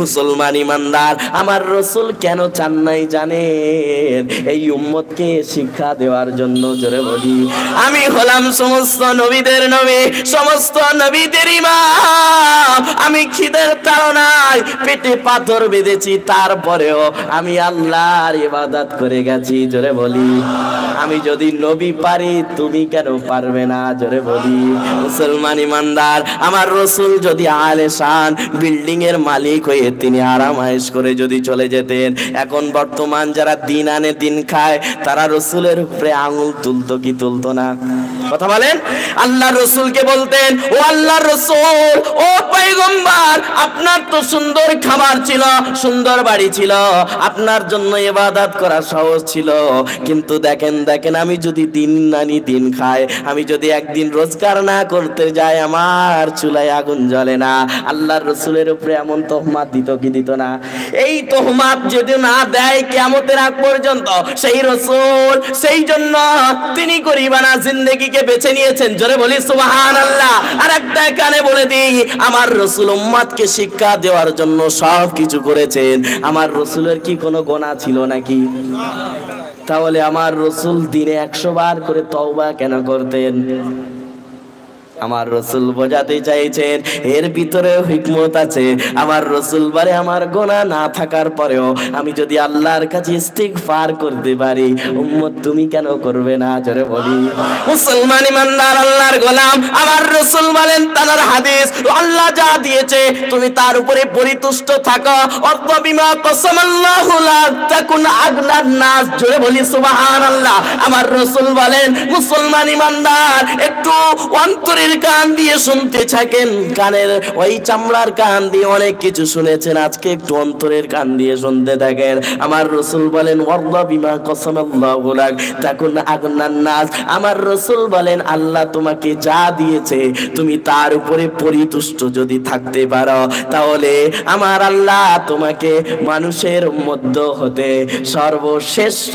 মুসলমান ইমানদার, আমার রাসূল কেন চান নাই জানেন? এই উম্মতকে শিক্ষা দেওয়ার জন্য। জোরে বলি, আমি হলাম সমস্ত নবীদের নবী, সমস্ত নবীদের ইমাম, আমি খিদের তাড়নায় পেটে পাথর বেঁধেছি, তারপরেও আমি আল্লাহর ইবাদত করে গেছি। জোরে বলি, আমি যদি নবী পারি তুমি কেন পারবে না? জোরে বলি। মুসলমান ইমানদার, আমার রাসূল যদি আলিশান বিল্ডিং এর মালিক হয়ে তিনি আরাম আয়েশ করে যদি চলে যেতেন, এখন বর্তমান যারা দিন আনে দিন খায় তারা রাসূলের উপরে আঙুল তুলতো কি তুলতো না? কথা বলেন। আল্লাহ রাসূলকে বলতেন, ও আল্লাহর রাসূল, ও পয়গম্বর, আপনার তো সুন্দর খাবার ছিল, সুন্দর বাড়ি ছিল, আপনার জন্য ইবাদত করা সহজ ছিল, কিন্তু দেখেন আমি যদি দিন আনি দিন খাই, আমি যদি একদিন রোজগার না করতে যাই, আমার চুলায় আগুন জ্বলে না। আল্লাহর রাসূলের উপরে এমন তোহমাত দিত কি দিত না? এই তোহমাত যদি না দেয় কিয়ামতের আগ পর্যন্ত, সেই রাসূল সেই জন্য তিনি গরীবানা জিন্দেগিকে বেছে নিয়েছেন। জোরে বলি সুবহানাল্লাহ। আর একটা কানে বলে দিই, আমার রসুল উম্মতকে শিক্ষা দেওয়ার জন্য সব কিছু করেছেন। আমার রসুলের কি কোনো গুনাহ ছিল নাকি? তাহলে আমার রসুল দিনে 100 বার করে তওবা কেন করতেন? আমার রসুল বোঝাতে চাইছেন এর ভিতরে হিকমত আছে। আমার রসুল বলে আমার গুনাহ না থাকার পরেও আমি যদি আল্লাহর কাছে ইস্তিগফার করতে পারি, উম্মত তুমি কেন করবে না? জোরে বলি। মুসলমান ইমানদার আল্লাহর গোলাম, আমার রসুল বলেন তার হাদিস, আল্লাহ যা দিয়েছে তুমি তার উপরে পরিতুষ্ট থাকো। অর্থ বিমা কসমাল্লাহু লা তাকুন আগনান নাস। জোরে বলি সুবহানাল্লাহ। আমার রসুল বলেন মুসলমান ইমানদার একটু অন্তরের কান দিয়ে শুনতে থাকেন। কানের ওই চামড়ার কান দিয়ে অনেক কিছু শুনেছেন, আজকে একটু অন্তরের কান দিয়ে শুনতে থাকেন। আমার রসুল বলেন ওয়াল্লাহ বিমা কসমাল্লাহু লাক তাকুন আগনান নাস। আমার রসুল বলেন আল্লাহ তোমাকে যা দিয়েছে তুমি তার উপরে পরিতুষ্ট যদি থাকতে পারো, তাহলে আমার আল্লাহ তোমাকে মানুষের মধ্য হতে সর্বশ্রেষ্ঠ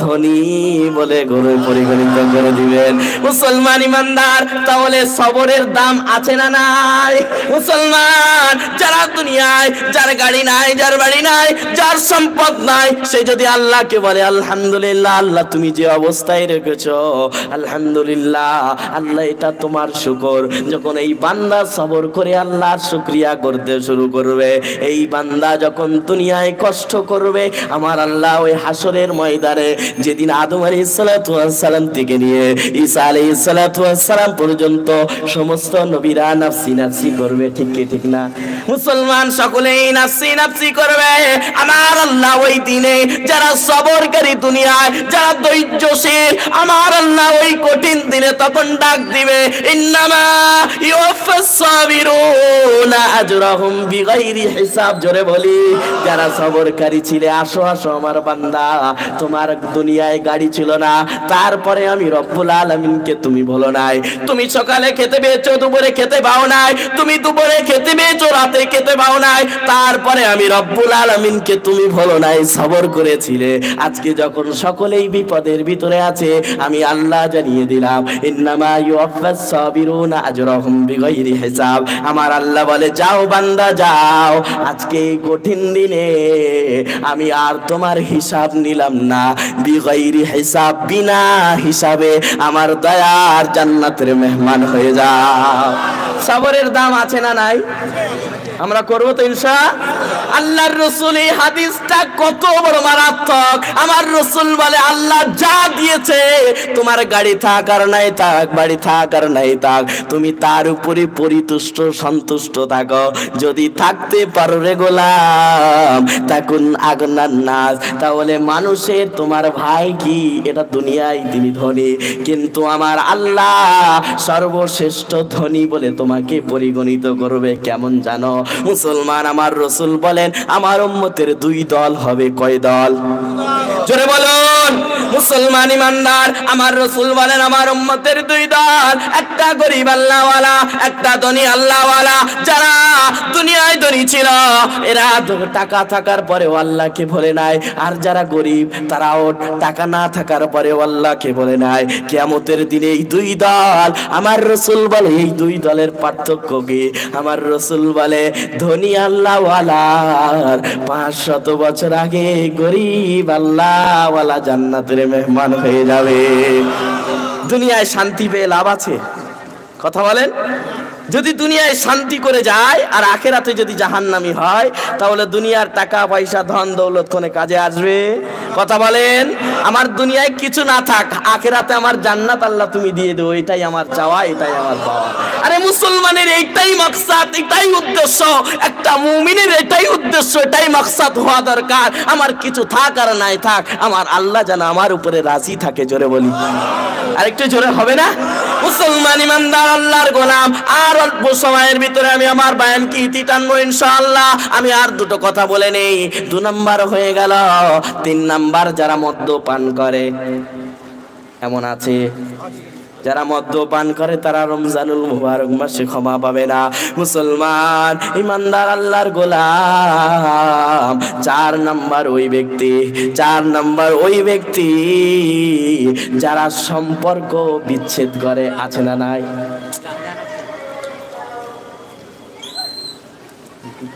ধনী বলে পরিগণিত করে দিবেন। মুসলমান ইমানদার, তাহলে সবরের দাম আছে না নাই? মুসলমান, যারা দুনিয়ায় যার গাড়ি নাই, যার বাড়ি নাই, যার সম্পদ নাই, সে যদি আল্লাহকে বলে আলহামদুলিল্লাহ আল্লাহ তুমি যে অবস্থায় রেখেছো আলহামদুলিল্লাহ আল্লাহ এটা তোমার শুকর, যখন এই বান্দা সবর করে আল্লাহর শুকরিয়া করতে শুরু করবে, এই বান্দা যখন দুনিয়ায় কষ্ট করবে, আমার আল্লাহ ওই হাসরের ময়দানে যেদিন আদম আলাইহিস সালাতু ওয়াস সালাম থেকে নিয়ে ঈসা আলাইহিস সালাতু ওয়াস সালাম পর্যন্ত সমস্ত নবীরা নাফসি নাফসি করবে, ঠিক কি ঠিক না? মুসলমান সকলেই নাফসি নাফসি করবে। আমার আল্লাহ ওই দিনে যারা সবরকারী দুনিয়ায় যারা ধৈর্যশীল, আমার আল্লাহ ওই কঠিন দিনে তখন ডাক দিবে ইন্নামা ইউফাস সাবিরুনা আজরাহুম বিগাইরি হিসাব। জোরে বলি, যারা সবরকারী ছিলে আসো আসো আমার বান্দা, তোমার দুনিয়ায় গাড়ি ছিল না, তারপরে আমি রব্বুল আলামিনকে তুমি বলো নাই, তুমি সকালে খেতে পেয়েছো দুপুরে খেতে পাও নাই, তুমি দুপুরে খেতে পেয়েছো রাতে খেতে পাও নাই, তারপরে আমি রব্বুল আলামিনকে তুমি বলো নাই, সবর করেছিলে। আজকে যখন সকলেই বিপদের ভিতরে আছে, আমি আল্লাহ জানিয়ে দিলাম ইন্নামা ইউফাস সাবিরুনা আজরাহুম বিগাইরি হিসাব। আমার আল্লাহ বলে যাও বান্দা যাও, আজকে এই কঠিন দিনে আমি আর তোমার হিসাব নিলাম না, বিগাইরি হিসাব, বিনা হিসাবে আমার দয়ার জান্নাতের মেহমান হয়ে যাও। সবরের দাম আছে না নাই? আমরা করবো তো ইনশাআল্লাহ। আল্লাহর রাসূল এই হাদিসটা কত বড় মারাত্মক। আমার রাসূল বলে আল্লাহ যা দিয়েছে, তোমার গাড়ি থাক আর নাই থাক, বাড়ি থাক আর নাই থাক, তুমি তার উপরে পরিতুষ্ট সন্তুষ্ট থাকো। যদি থাকতে পারো রে গোলাম তাকুন আগনান নাস, তাহলে মানুষের তোমার ভাই কি এটা দুনিয়ায় তিনি ধনী, কিন্তু আমার আল্লাহ সর্বশ্রেষ্ঠ ধনী বলে তোমাকে পরিগণিত করবে। কেমন জানো মুসলমান? আমার রাসূল বলেন আমার উম্মতের 2 দল হবে। কয় দল? জোরে বলুন। মুসলমান ইমানদার, আমার রাসূল বলেন আমার উম্মতের 2 দল, একটা গরীব আল্লাহওয়ালা, একটা ধনী আল্লাহওয়ালা। যারা দুনিয়ায় ধনী ছিল এরা টাকা থাকার পরেও আল্লাহকে ভুলে নাই, আর যারা গরীব তারাও টাকা না থাকার পরেও আল্লাহকে ভুলে নাই। কিয়ামতের দিনে এই 2 দল, আমার রাসূল বলে এই 2 দলের পার্থক্য কি? আমার রাসূল বলে ধনী আল্লাহওয়ালার 500 বছর আগে গরীব আল্লাহওয়ালা জান্নাতের মেহমান হয়ে যাবে। দুনিয়ায় শান্তি পেয়ে লাভ আছে? কথা বলেন। যদি দুনিয়ায় শান্তি করে যায় আর আখেরাতে যদি জাহান্নামী হয়, তাহলে দুনিয়ার টাকা পয়সা ধন দৌলত কোনে কাজে আসবে? কথা বলেন। আমার দুনিয়ায় কিছু না থাক, আখেরাতে আমার জান্নাত আল্লাহ তুমি দিয়ে দেবো, এটাই আমার চাওয়া, এটাই আমার পাওয়া। আরে মুসলমানের এইটাই মাকসাদ, এটাই উদ্দেশ্য, একটা মুমিনের এটাই উদ্দেশ্য, এটাই মাকসাদ হওয়া দরকার। আমার কিছু থাক আর নাই থাক, আমার আল্লাহ যেন আমার উপরে রাজি থাকে। জোরে বলি, আরেকটু জোরে হবে না? মুসলমান ইমানদার আল্লাহর গোলাম, আর অল্প সময়ের ভিতরে আমি আমার বয়ানকে ইতি টানবো ইনশাআল্লাহ। আমি আর 2টো কথা বলে নেই, 2 নাম্বার হয়ে গেল। 3 নাম্বার, যারা মদ্যপান করে। এমন আছে যারা মদ্যপান করে তারা রমজানুল মুবারক মাসে ক্ষমা পাবে না। মুসলমান ইমানদার আল্লাহর গোলাম, 4 নাম্বার ওই ব্যক্তি, 4 নাম্বার ওই ব্যক্তি যারা সম্পর্ক বিচ্ছেদ করে। আছে না নাই? কি